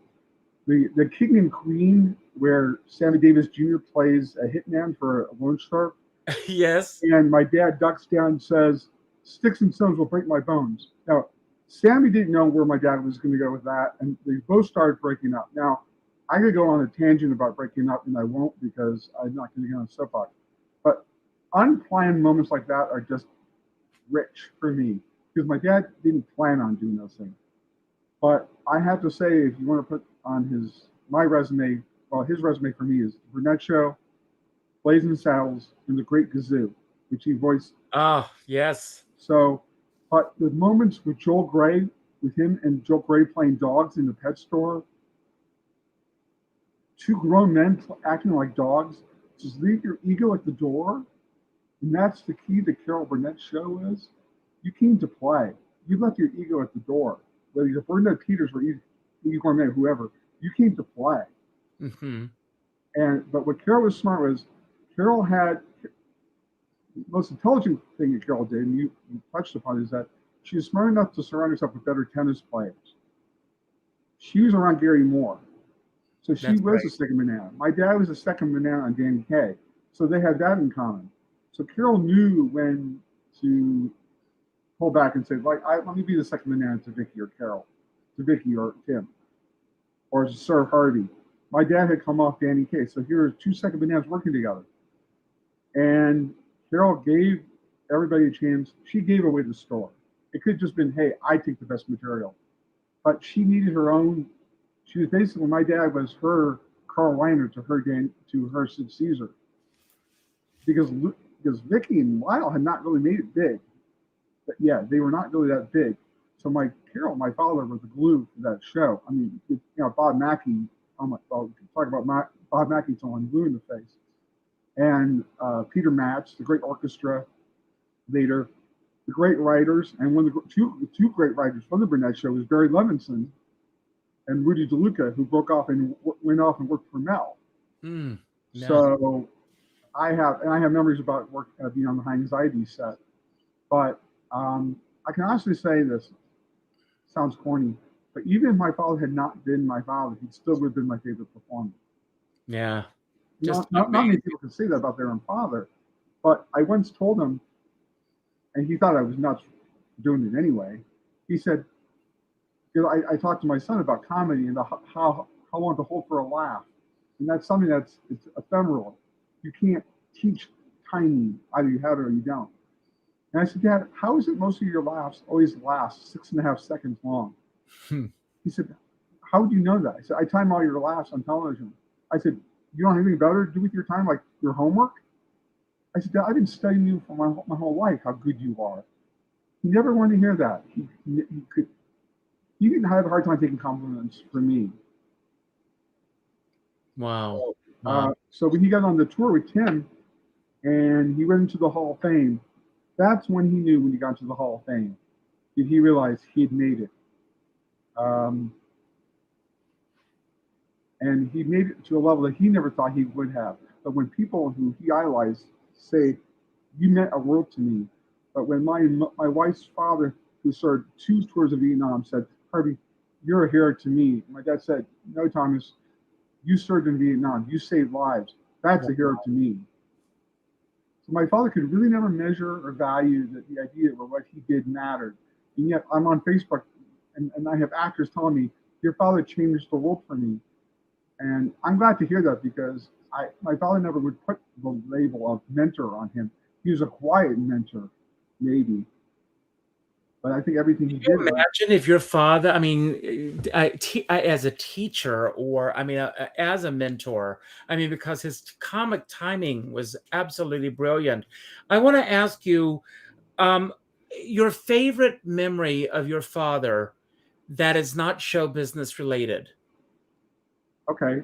The King and Queen, where Sammy Davis Jr. plays a hitman for a loan shark. Yes. And my dad ducks down and says, "Sticks and stones will break my bones." Now, Sammy didn't know where my dad was going to go with that, and they both started breaking up. Now, I could go on a tangent about breaking up, and I won't because I'm not going to get on a soapbox. But unplanned moments like that are just rich for me because my dad didn't plan on doing those things. But I have to say, if you want to put on my resume, well, his resume for me is Burnett Show, Blazing Saddles, and The Great Gazoo, which he voiced. Oh, yes. So, but the moments with Joel Grey, with him and Joel Grey playing dogs in the pet store, two grown men acting like dogs, just leave your ego at the door. And that's the key to Carol Burnett's show is you came to play. You left your ego at the door. Whether you're Burnett Peters or Igor Gourmet, whoever, you came to play. Mm-hmm. But what Carol was smart was Carol had the most intelligent thing that Carol did, and you touched upon, is that she was smart enough to surround herself with better tennis players. She was around Gary Moore. So she was a second banana. My dad was a second banana on Danny Kaye. So they had that in common. So Carol knew when to pull back and say, like, let me be the second banana to Vicky or Carol, to Vicky or Tim, or Sir Harvey. My dad had come off Danny Kaye. So here are two second bananas working together. And Carol gave everybody a chance. She gave away the store. It could have just been, hey, I take the best material. But she needed her own. She was basically, my dad was her Carl Reiner to her Sid Caesar. Because Vicky and Lyle had not really made it big. But yeah, they were not really that big. So my father, was the glue for that show. I mean, Bob Mackey, oh my God, we can talk about Bob Mackey till I'm blue in the face. And Peter Matz, the great orchestra leader, the great writers, and one of the two great writers from the Burnett Show was Barry Levinson and Rudy DeLuca, who broke off and went off and worked for Mel. No. So I have memories about being on the high anxiety set. But I can honestly say this, sounds corny, but even if my father had not been my father, he still would have been my favorite performer. Yeah. Not many people can say that about their own father, but I once told him, and he thought I was nuts for doing it anyway. He said, I talked to my son about comedy and how long to hold for a laugh. And that's something it's ephemeral. You can't teach timing. Either you have it or you don't. And I said, Dad, how is it most of your laughs always last 6.5 seconds long? He said, how would you know that? I said, I time all your laughs on television. I said, you don't have anything better to do with your time, like your homework? I said, Dad, I've been studying you for my whole life, how good you are. He never wanted to hear that. He didn't have a hard time taking compliments from me. Wow. So when he got on the tour with Tim and he went into the Hall of Fame, that's when he knew, when he got into the Hall of Fame, did he realize he had made it. And he made it to a level that he never thought he would have. But when people who he idolized say, you meant a world to me. But when my wife's father, who served 2 tours of Vietnam, said, Harvey, you're a hero to me. My dad said, no, Thomas, you served in Vietnam. You saved lives. That's a hero to me. So my father could really never measure or value the idea of what he did mattered. And yet I'm on Facebook and I have actors telling me, your father changed the world for me. And I'm glad to hear that because my father never would put the label of mentor on him. He was a quiet mentor, maybe. But I think everything he did. Imagine if your father, I mean, as a teacher or, I mean, as a mentor, I mean, because his comic timing was absolutely brilliant. I want to ask you your favorite memory of your father that is not show business related. Okay.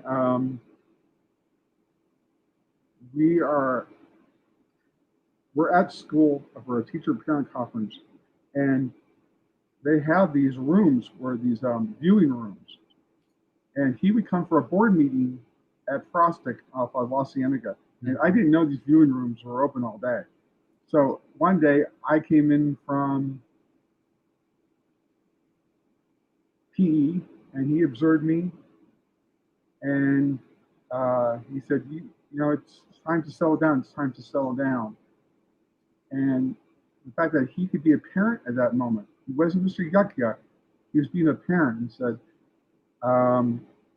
We're at school for a teacher parent conference, and they have these rooms where these viewing rooms, and he would come for a board meeting at Frostig off of La Cienega, and I didn't know these viewing rooms were open all day. So one day I came in from PE, and he observed me, and he said, you know, it's time to settle down. It's time to settle down. And the fact that he could be a parent at that moment, he wasn't Mr. Yuck Yuck. He was being a parent and said,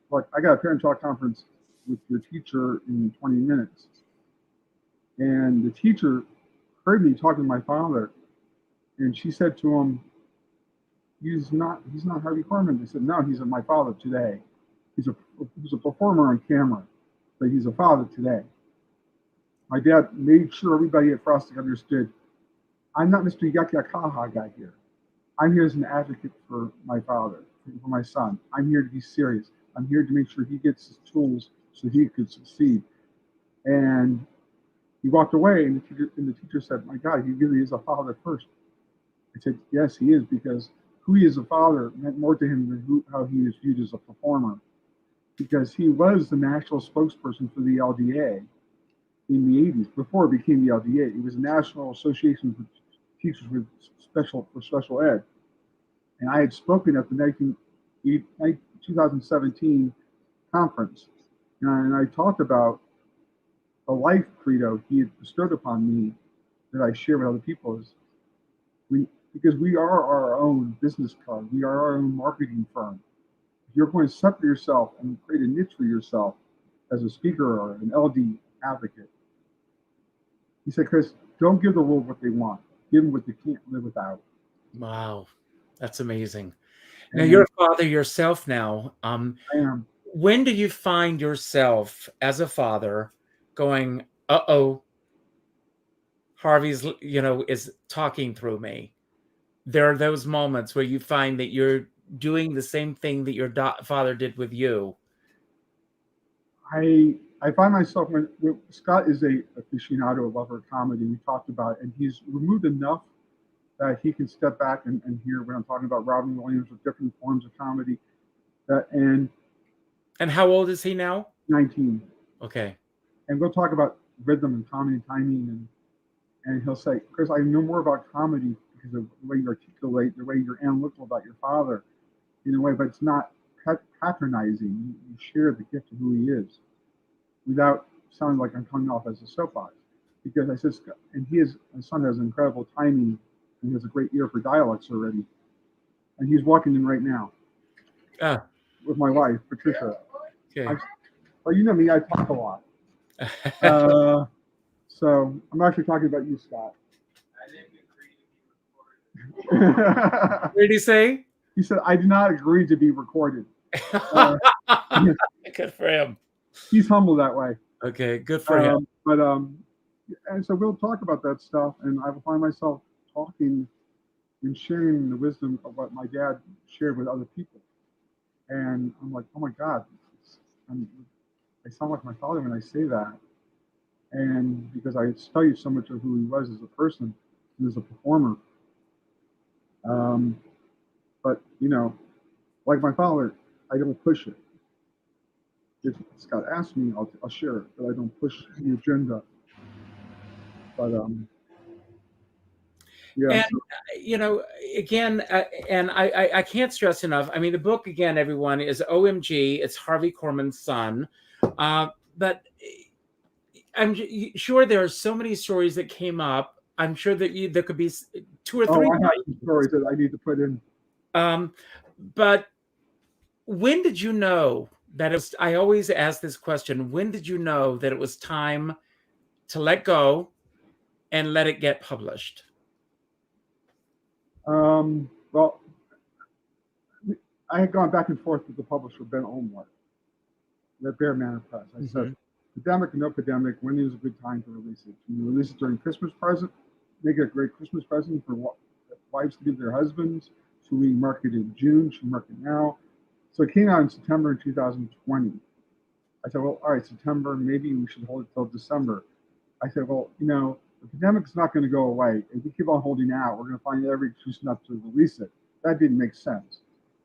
look, I got a parent-child conference with your teacher in 20 minutes. And the teacher heard me talking to my father, and she said to him, he's not Harvey Korman. They said, no, he's my father today. He's a a performer on camera, but he's a father today. My dad made sure everybody at Frostig understood, I'm not Mr. Yakyakaha guy here. I'm here as an advocate for my father, for my son. I'm here to be serious. I'm here to make sure he gets his tools so he could succeed. And he walked away, and the teacher said, my God, he really is a father first. I said, yes, he is, because who he is a father meant more to him than how he is viewed as a performer. Because he was the national spokesperson for the LDA in the 80s, before it became the LDA. It was a national association for teachers with special ed. And I had spoken at the 2017 conference. And I talked about a life credo he had bestowed upon me that I share with other people is because we are our own business card. We are our own marketing firm. If you're going to separate yourself and create a niche for yourself as a speaker or an LD advocate, he said, Chris, don't give the world what they want. Give them what they can't live without. Wow, that's amazing. Now, you're a father yourself now. I am. When do you find yourself as a father going, uh-oh, Harvey's, is talking through me? There are those moments where you find that you're doing the same thing that your father did with you. I find myself when Scott is a aficionado, a lover of comedy. We talked about it, and he's removed enough that he can step back and hear when I'm talking about Robin Williams with different forms of comedy. And how old is he now? 19. Okay. And we'll talk about rhythm and comedy and timing, and he'll say, Chris, I know more about comedy because of the way you articulate, the way you're analytical about your father, in a way, but it's not patronizing. You share the gift of who he is without sounding like I'm coming off as a soapbox. Because I said, and my son has incredible timing, and he has a great ear for dialects already. And he's walking in right now with my wife, Patricia. Okay. Well, you know me, I talk a lot. So I'm actually talking about you, Scott. I didn't agree to be recorded. What did he say? He said, I do not agree to be recorded. Good for him. He's humble that way. Okay, good for him. And so we'll talk about that stuff, and I will find myself talking and sharing the wisdom of what my dad shared with other people. And I'm like, oh my God, I sound like my father when I say that. And because I studied so much of who he was as a person and as a performer. But, like my father, I don't push it. If Scott asks me, I'll share it, but I don't push the agenda. But, yeah. And, again, and I can't stress enough. I mean, the book, again, everyone, is OMG. It's Harvey Korman's son. But I'm sure there are so many stories that came up. I'm sure that there could be 2 or 3 I have some stories that I need to put in. But when did you know that it was, I always ask this question, when did you know that it was time to let go and let it get published? Well, I had gone back and forth with the publisher, Ben Olmert, at Bear Manor Press. I said, pandemic or no pandemic, when is a good time to release it? Can you release it during Christmas present? Make it a great Christmas present for wives to give their husbands. Should we market it in June? Should we market it now? So it came out in September 2020. I said, well, all right, September, maybe we should hold it till December. I said, well, the pandemic's not going to go away. If we keep on holding out, we're going to find every excuse not to release it. That didn't make sense.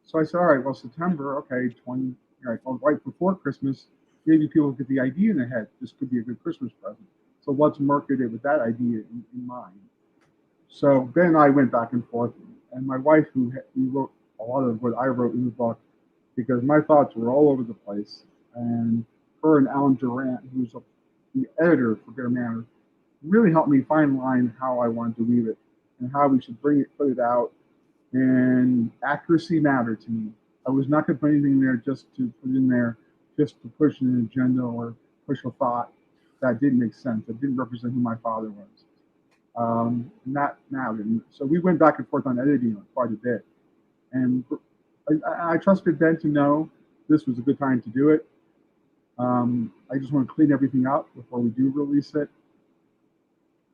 So I said, all right, well, September, okay, 20, all right, well, right before Christmas, maybe people get the idea in their head, this could be a good Christmas present. So let's market it with that idea in mind. So Ben and I went back and forth, and my wife, who wrote a lot of what I wrote in the book, because my thoughts were all over the place, and her and Alan Durant, who's the editor for Bear Manor, really helped me fine line how I wanted to weave it and how we should put it out. And accuracy mattered to me. I was not going to put anything in there just to put in there, just to push an agenda or push a thought that didn't make sense. That didn't represent who my father was. And that mattered. And so we went back and forth on editing quite a bit. And I trusted Ben to know this was a good time to do it. I just want to clean everything up before we do release it.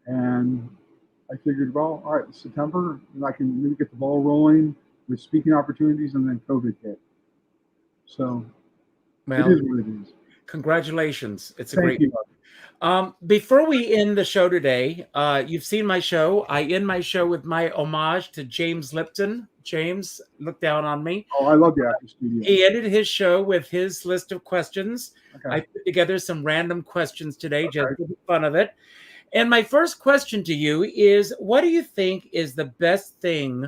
And I figured, well, all right, September, and I can maybe get the ball rolling with speaking opportunities, and then COVID hit. So Well, it is what it is. congratulations. It's a Thank great you. Before we end the show today, you've seen my show. I end my show with my homage to James Lipton. James, look down on me. Oh, I love the Actor Studio. He ended his show with his list of questions. Okay. I put together some random questions today just Okay. for the fun of it. And my first question to you is, what do you think is the best thing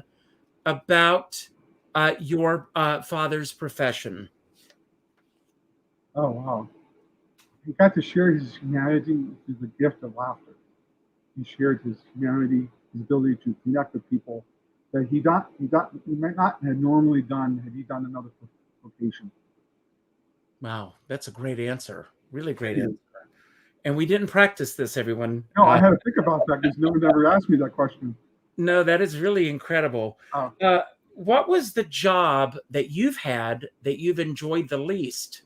about your father's profession? Oh, wow. He got to share his humanity through the gift of laughter. He shared his humanity, his ability to connect with people that he might not have normally done had he done another vocation. Wow, that's a great answer. Really great answer. And we didn't practice this, everyone. No, I had to think about that because no one ever asked me that question. No, that is really incredible. Oh. What was the job that you've had that you've enjoyed the least?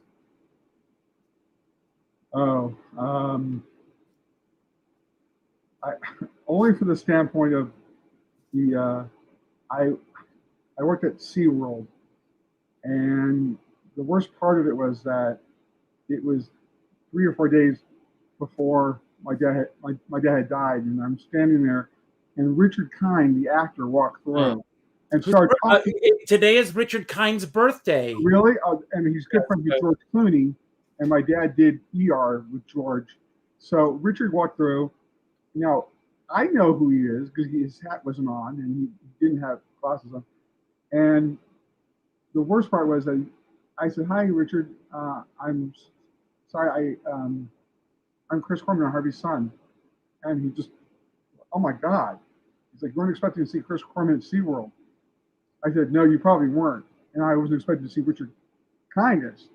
Oh, only from the standpoint of I worked at SeaWorld, and the worst part of it was that it was 3 or 4 days before my dad had died, and I'm standing there, and Richard Kind, the actor, walked through and started talking. Today is Richard Kind's birthday. Really? And he's good friends with George Clooney, and my dad did ER with George. So Richard walked through. Now, I know who he is because his hat wasn't on and he didn't have glasses on. And the worst part was that I said, "Hi, Richard. I'm sorry. I'm Chris Korman, Harvey's son." And he just, "Oh my God." He's like, "You weren't expecting to see Chris Korman at SeaWorld." I said, "No, you probably weren't." And I wasn't expecting to see Richard Kindness.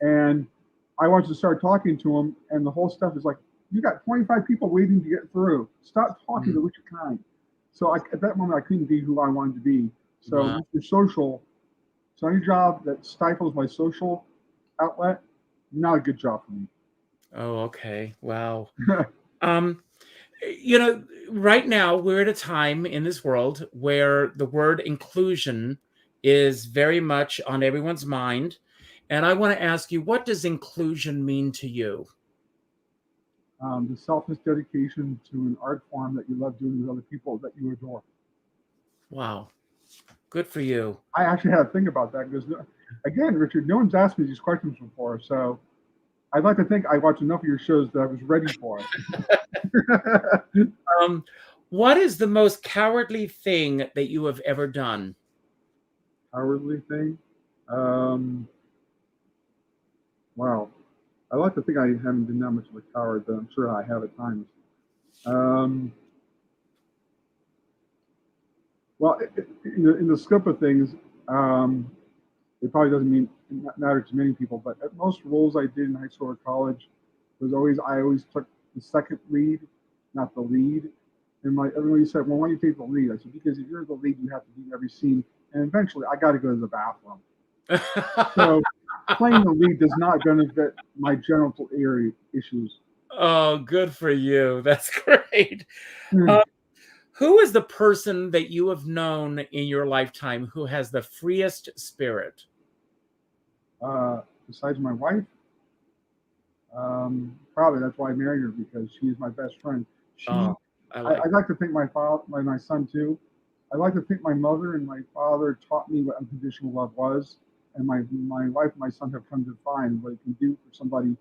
And I wanted to start talking to him, and the whole stuff is like, "You got 25 people waiting to get through. Stop talking to Richard Kind." So at that moment, I couldn't be who I wanted to be. So Mr. Social, so any job that stifles my social outlet, not a good job for me. Oh, okay. Wow. Right now we're at a time in this world where the word inclusion is very much on everyone's mind. And I want to ask you, what does inclusion mean to you? The selfless dedication to an art form that you love doing with other people that you adore. Wow. Good for you. I actually had to think about that because, again, Richard, no one's asked me these questions before. So I'd like to think I watched enough of your shows that I was ready for it. What is the most cowardly thing that you have ever done? Cowardly thing? Wow. I like to think I haven't been that much of a coward, but I'm sure I have at times. Well, in the scope of things, it probably doesn't matter to many people, but at most roles I did in high school or college, I always took the second lead, not the lead. And everybody said, "Well, why do you take the lead?" I said, "Because if you're the lead, you have to be in every scene, and eventually I got to go to the bathroom." So playing the lead does not benefit my genital area issues. Oh, good for you. That's great. Who is the person that you have known in your lifetime who has the freest spirit? Besides my wife, probably that's why I married her, because she is my best friend. I'd like to think my son too. I'd like to think my mother and my father taught me what unconditional love was, and my wife and my son have come to find what it can do for somebody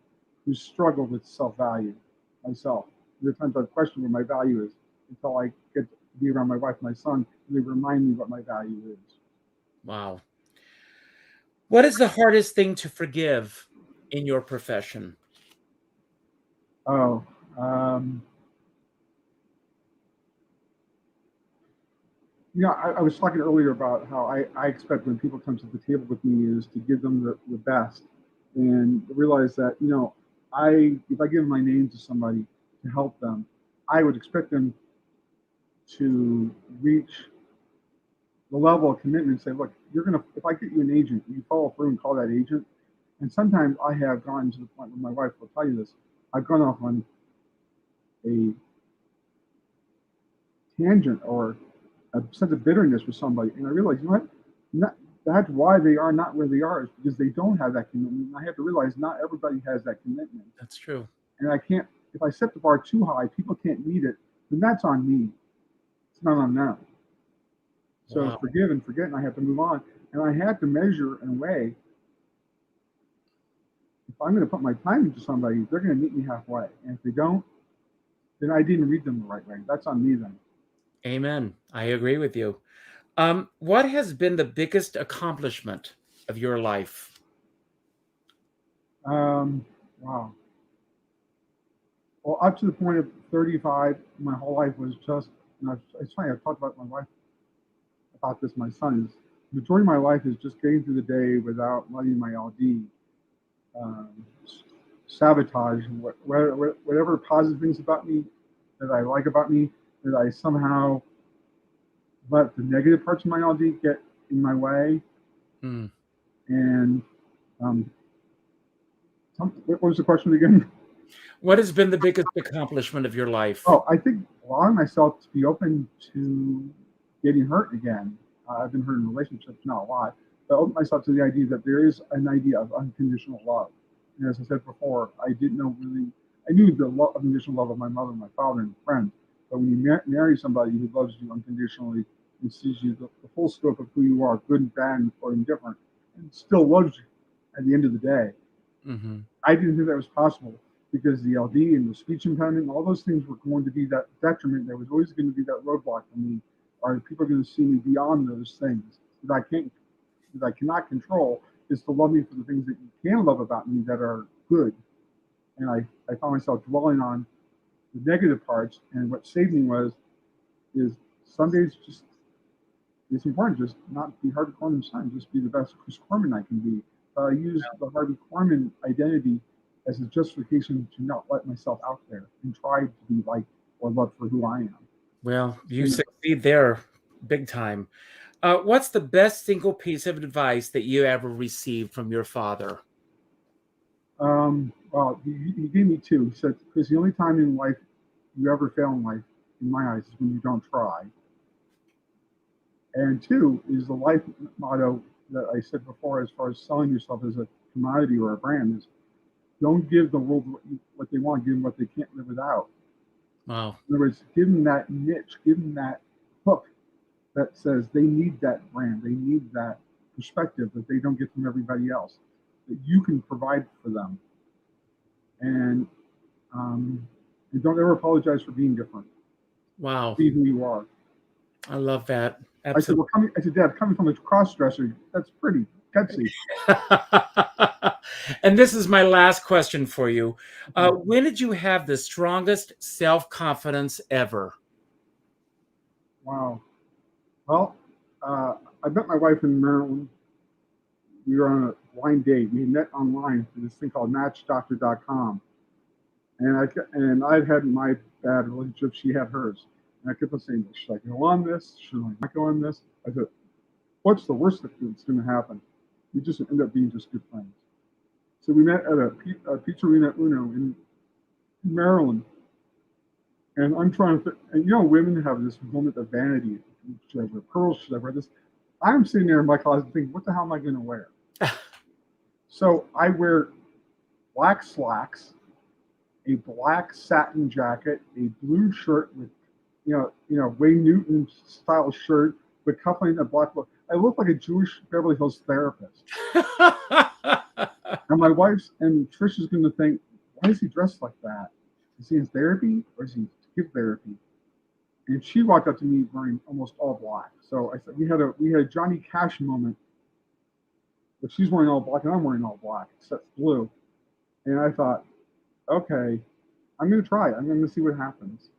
who's struggled with self-value. Myself, there are times I've questioned what my value is until I get to be around my wife and my son, and they remind me what my value is. Wow. What is the hardest thing to forgive in your profession? Oh, I was talking earlier about how I expect when people come to the table with me is to give them the best, and realize that, if I give my name to somebody to help them, I would expect them to reach the level of commitment and say, "Look, if I get you an agent, you follow through and call that agent, And sometimes I have gone to the point where my wife will tell you this. I've gone off on a tangent or a sense of bitterness with somebody, and I realize, you know what? That's why they are not where they are, is because they don't have that commitment. And I have to realize not everybody has that commitment. That's true. And I can't, if I set the bar too high, people can't meet it, then that's on me. It's not on them. So Wow. forgive and forget, and I have to move on. And I have to measure and weigh. If I'm going to put my time into somebody, they're going to meet me halfway. And if they don't, then I didn't read them the right way. That's on me then. Amen. I agree with you. What has been the biggest accomplishment of your life? Wow. Well, up to the point of 35, my whole life was just, and it's funny, I've talked about my wife about this, my son, is the majority of my life is just getting through the day without letting my LD sabotage whatever positive things about me that I like about me, that I somehow let the negative parts of my LD get in my way. And what was the question again? What has been the biggest accomplishment of your life? Oh, I think allowing myself to be open to getting hurt again. I've been hurt in relationships, not a lot, but open myself to the idea that there is an idea of unconditional love. And as I said before, I didn't know really, I knew the unconditional love of my mother, my father, and friends. But when you marry somebody who loves you unconditionally and sees you the full scope of who you are, good and bad or indifferent, and still loves you at the end of the day, I didn't think that was possible, because the LD and the speech impediment and all those things were going to be that detriment. There was always going to be that roadblock for me. Or people are going to see me beyond those things that I cannot control, is to love me for the things that you can love about me that are good. And I found myself dwelling on the negative parts. And what saved me is some days just, it's important just not be Harvey Korman's son, just be the best Chris Korman I can be. I use the Harvey Korman identity as a justification to not let myself out there and try to be liked or loved for who I am. Well, you succeed there big time. What's the best single piece of advice that you ever received from your father? Well, he gave me two. He said, because the only time in life you ever fail in life, in my eyes, is when you don't try. And two is the life motto that I said before, as far as selling yourself as a commodity or a brand, is don't give the world what they want, give them what they can't live without. Wow. In other words, give them that niche, give them that hook that says they need that brand, they need that perspective that they don't get from everybody else, that you can provide for them. And don't ever apologize for being different. Wow. Be who you are. I love that. Absolutely. I said, Dad, coming from a cross-dresser, that's pretty gutsy. And this is my last question for you. When did you have the strongest self-confidence ever? Wow. Well, I met my wife in Maryland. We were on a blind date. We met online through this thing called matchdoctor.com. And I'd had my bad relationship. She had hers. And I kept on saying, should I go on this? Should I not go on this? I said, what's the worst that's going to happen? We just end up being just good friends. So we met at a Pizzeria Uno in Maryland. And I'm trying to, and women have this moment of vanity. Should I wear pearls? Should I wear this? I'm sitting there in my closet thinking, what the hell am I going to wear? So I wear black slacks, a black satin jacket, a blue shirt with, Wayne Newton style shirt with cufflinks and black book. I look like a Jewish Beverly Hills therapist. And my wife's and Trisha's going to think, why is he dressed like that? Is he in therapy or is he to give therapy? And she walked up to me wearing almost all black. So I said, we had a Johnny Cash moment, but she's wearing all black and I'm wearing all black except blue. And I thought, okay, I'm going to try it. I'm going to see what happens.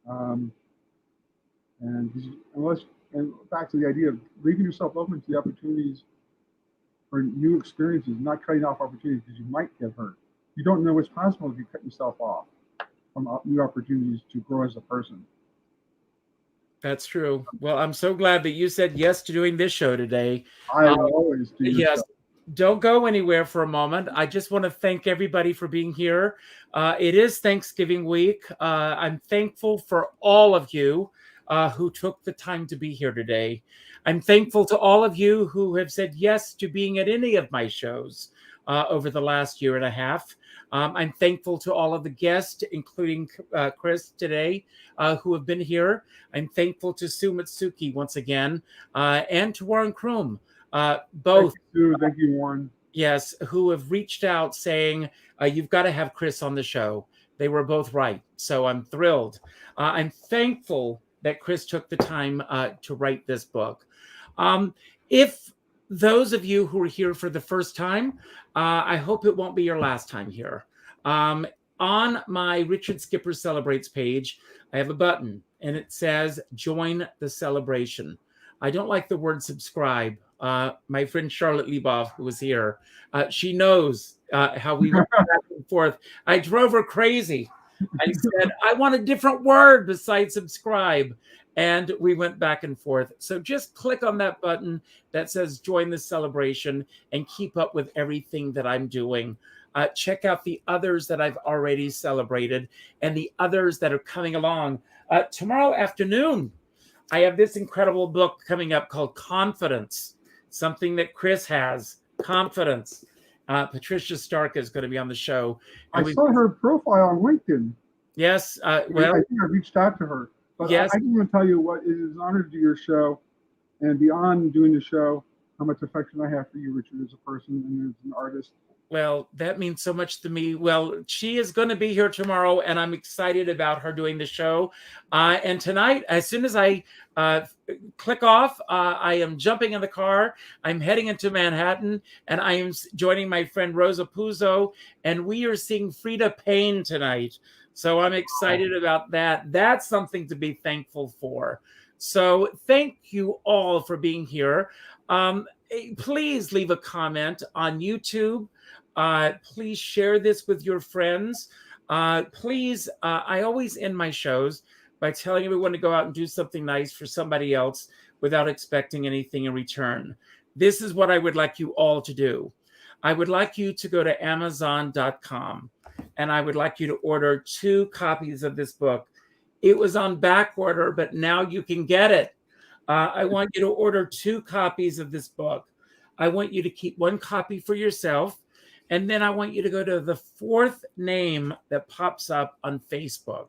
And back to the idea of leaving yourself open to the opportunities for new experiences, not cutting off opportunities because you might get hurt. You don't know what's possible if you cut yourself off from new opportunities to grow as a person. That's true. Well, I'm so glad that you said yes to doing this show today. I always do. Yes. don't go anywhere for a moment. I just want to thank everybody for being here. It is Thanksgiving week. I'm thankful for all of you who took the time to be here today. I'm thankful to all of you who have said yes to being at any of my shows over the last year and a half. I'm thankful to all of the guests, including Chris today, who have been here. I'm thankful to Sue Mitsuki once again, and to Warren Kroom. Both. Thank you, Warren. Yes, who have reached out saying, you've got to have Chris on the show. They were both right. So I'm thrilled. I'm thankful that Chris took the time to write this book. If those of you who are here for the first time, I hope it won't be your last time here. On my Richard Skipper Celebrates page, I have a button and it says, join the celebration. I don't like the word subscribe. My friend Charlotte Lieboff, who was here, she knows how we went back and forth. I drove her crazy. I said, I want a different word besides subscribe. And we went back and forth. So just click on that button that says join the celebration and keep up with everything that I'm doing. Check out the others that I've already celebrated and the others that are coming along. Tomorrow afternoon, I have this incredible book coming up called Confidence, something that Chris has, Confidence. Patricia Stark is going to be on the show. I saw her profile on LinkedIn. Yes. Well, I think I reached out to her. But yes. I just want to tell you what, it is an honor to do your show. And beyond doing the show, how much affection I have for you, Richard, as a person and as an artist. Well, that means so much to me. Well, she is going to be here tomorrow, and I'm excited about her doing the show. And tonight, as soon as I click off, I am jumping in the car. I'm heading into Manhattan, and I am joining my friend Rosa Puzo, and we are seeing Frida Payne tonight. So I'm excited about that. That's something to be thankful for. So thank you all for being here. Please leave a comment on YouTube. Please share this with your friends. Please, I always end my shows by telling everyone to go out and do something nice for somebody else without expecting anything in return. This is what I would like you all to do. I would like you to go to Amazon.com and I would like you to order 2 copies of this book. It was on back order, but now you can get it. I want you to order 2 copies of this book. I want you to keep 1 copy for yourself. And then I want you to go to the 4th name that pops up on Facebook.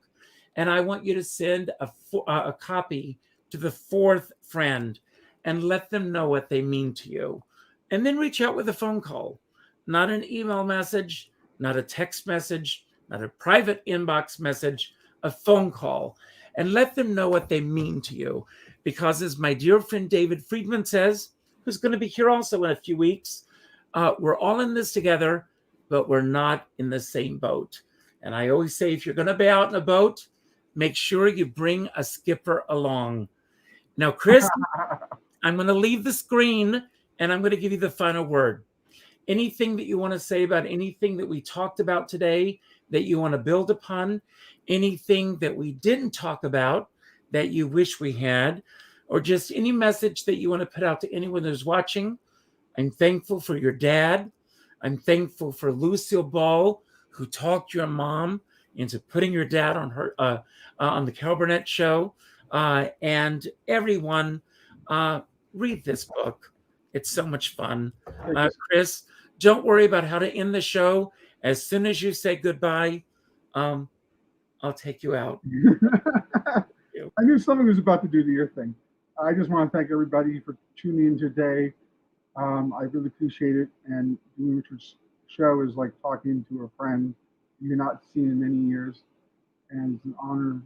And I want you to send a copy to the 4th friend and let them know what they mean to you. And then reach out with a phone call, not an email message, not a text message, not a private inbox message, a phone call. And let them know what they mean to you. Because as my dear friend David Friedman says, who's going to be here also in a few weeks, we're all in this together, but we're not in the same boat. And I always say, if you're going to be out in a boat, make sure you bring a skipper along. Now, Chris, I'm going to leave the screen and I'm going to give you the final word. Anything that you want to say about anything that we talked about today that you want to build upon, anything that we didn't talk about that you wish we had, or just any message that you want to put out to anyone who's watching. I'm thankful for your dad. I'm thankful for Lucille Ball, who talked your mom into putting your dad on her on the Carol Burnett show. And everyone, read this book. It's so much fun. Chris, don't worry about how to end the show. As soon as you say goodbye, I'll take you out. I knew something was about to do the ear thing. I just want to thank everybody for tuning in today. I really appreciate it. And doing Richard's show is like talking to a friend you're not seen in many years. And it's an honor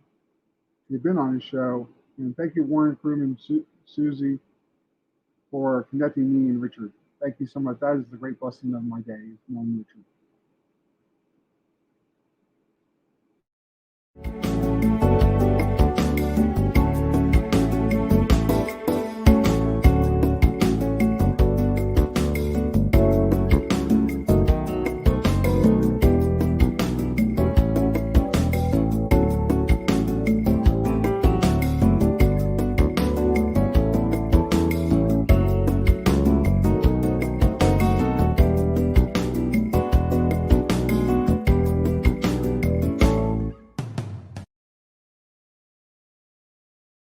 to have been on his show. And thank you, Warren Kroom and Susie, for connecting me and Richard. Thank you so much. That is the great blessing of my day, knowing Richard.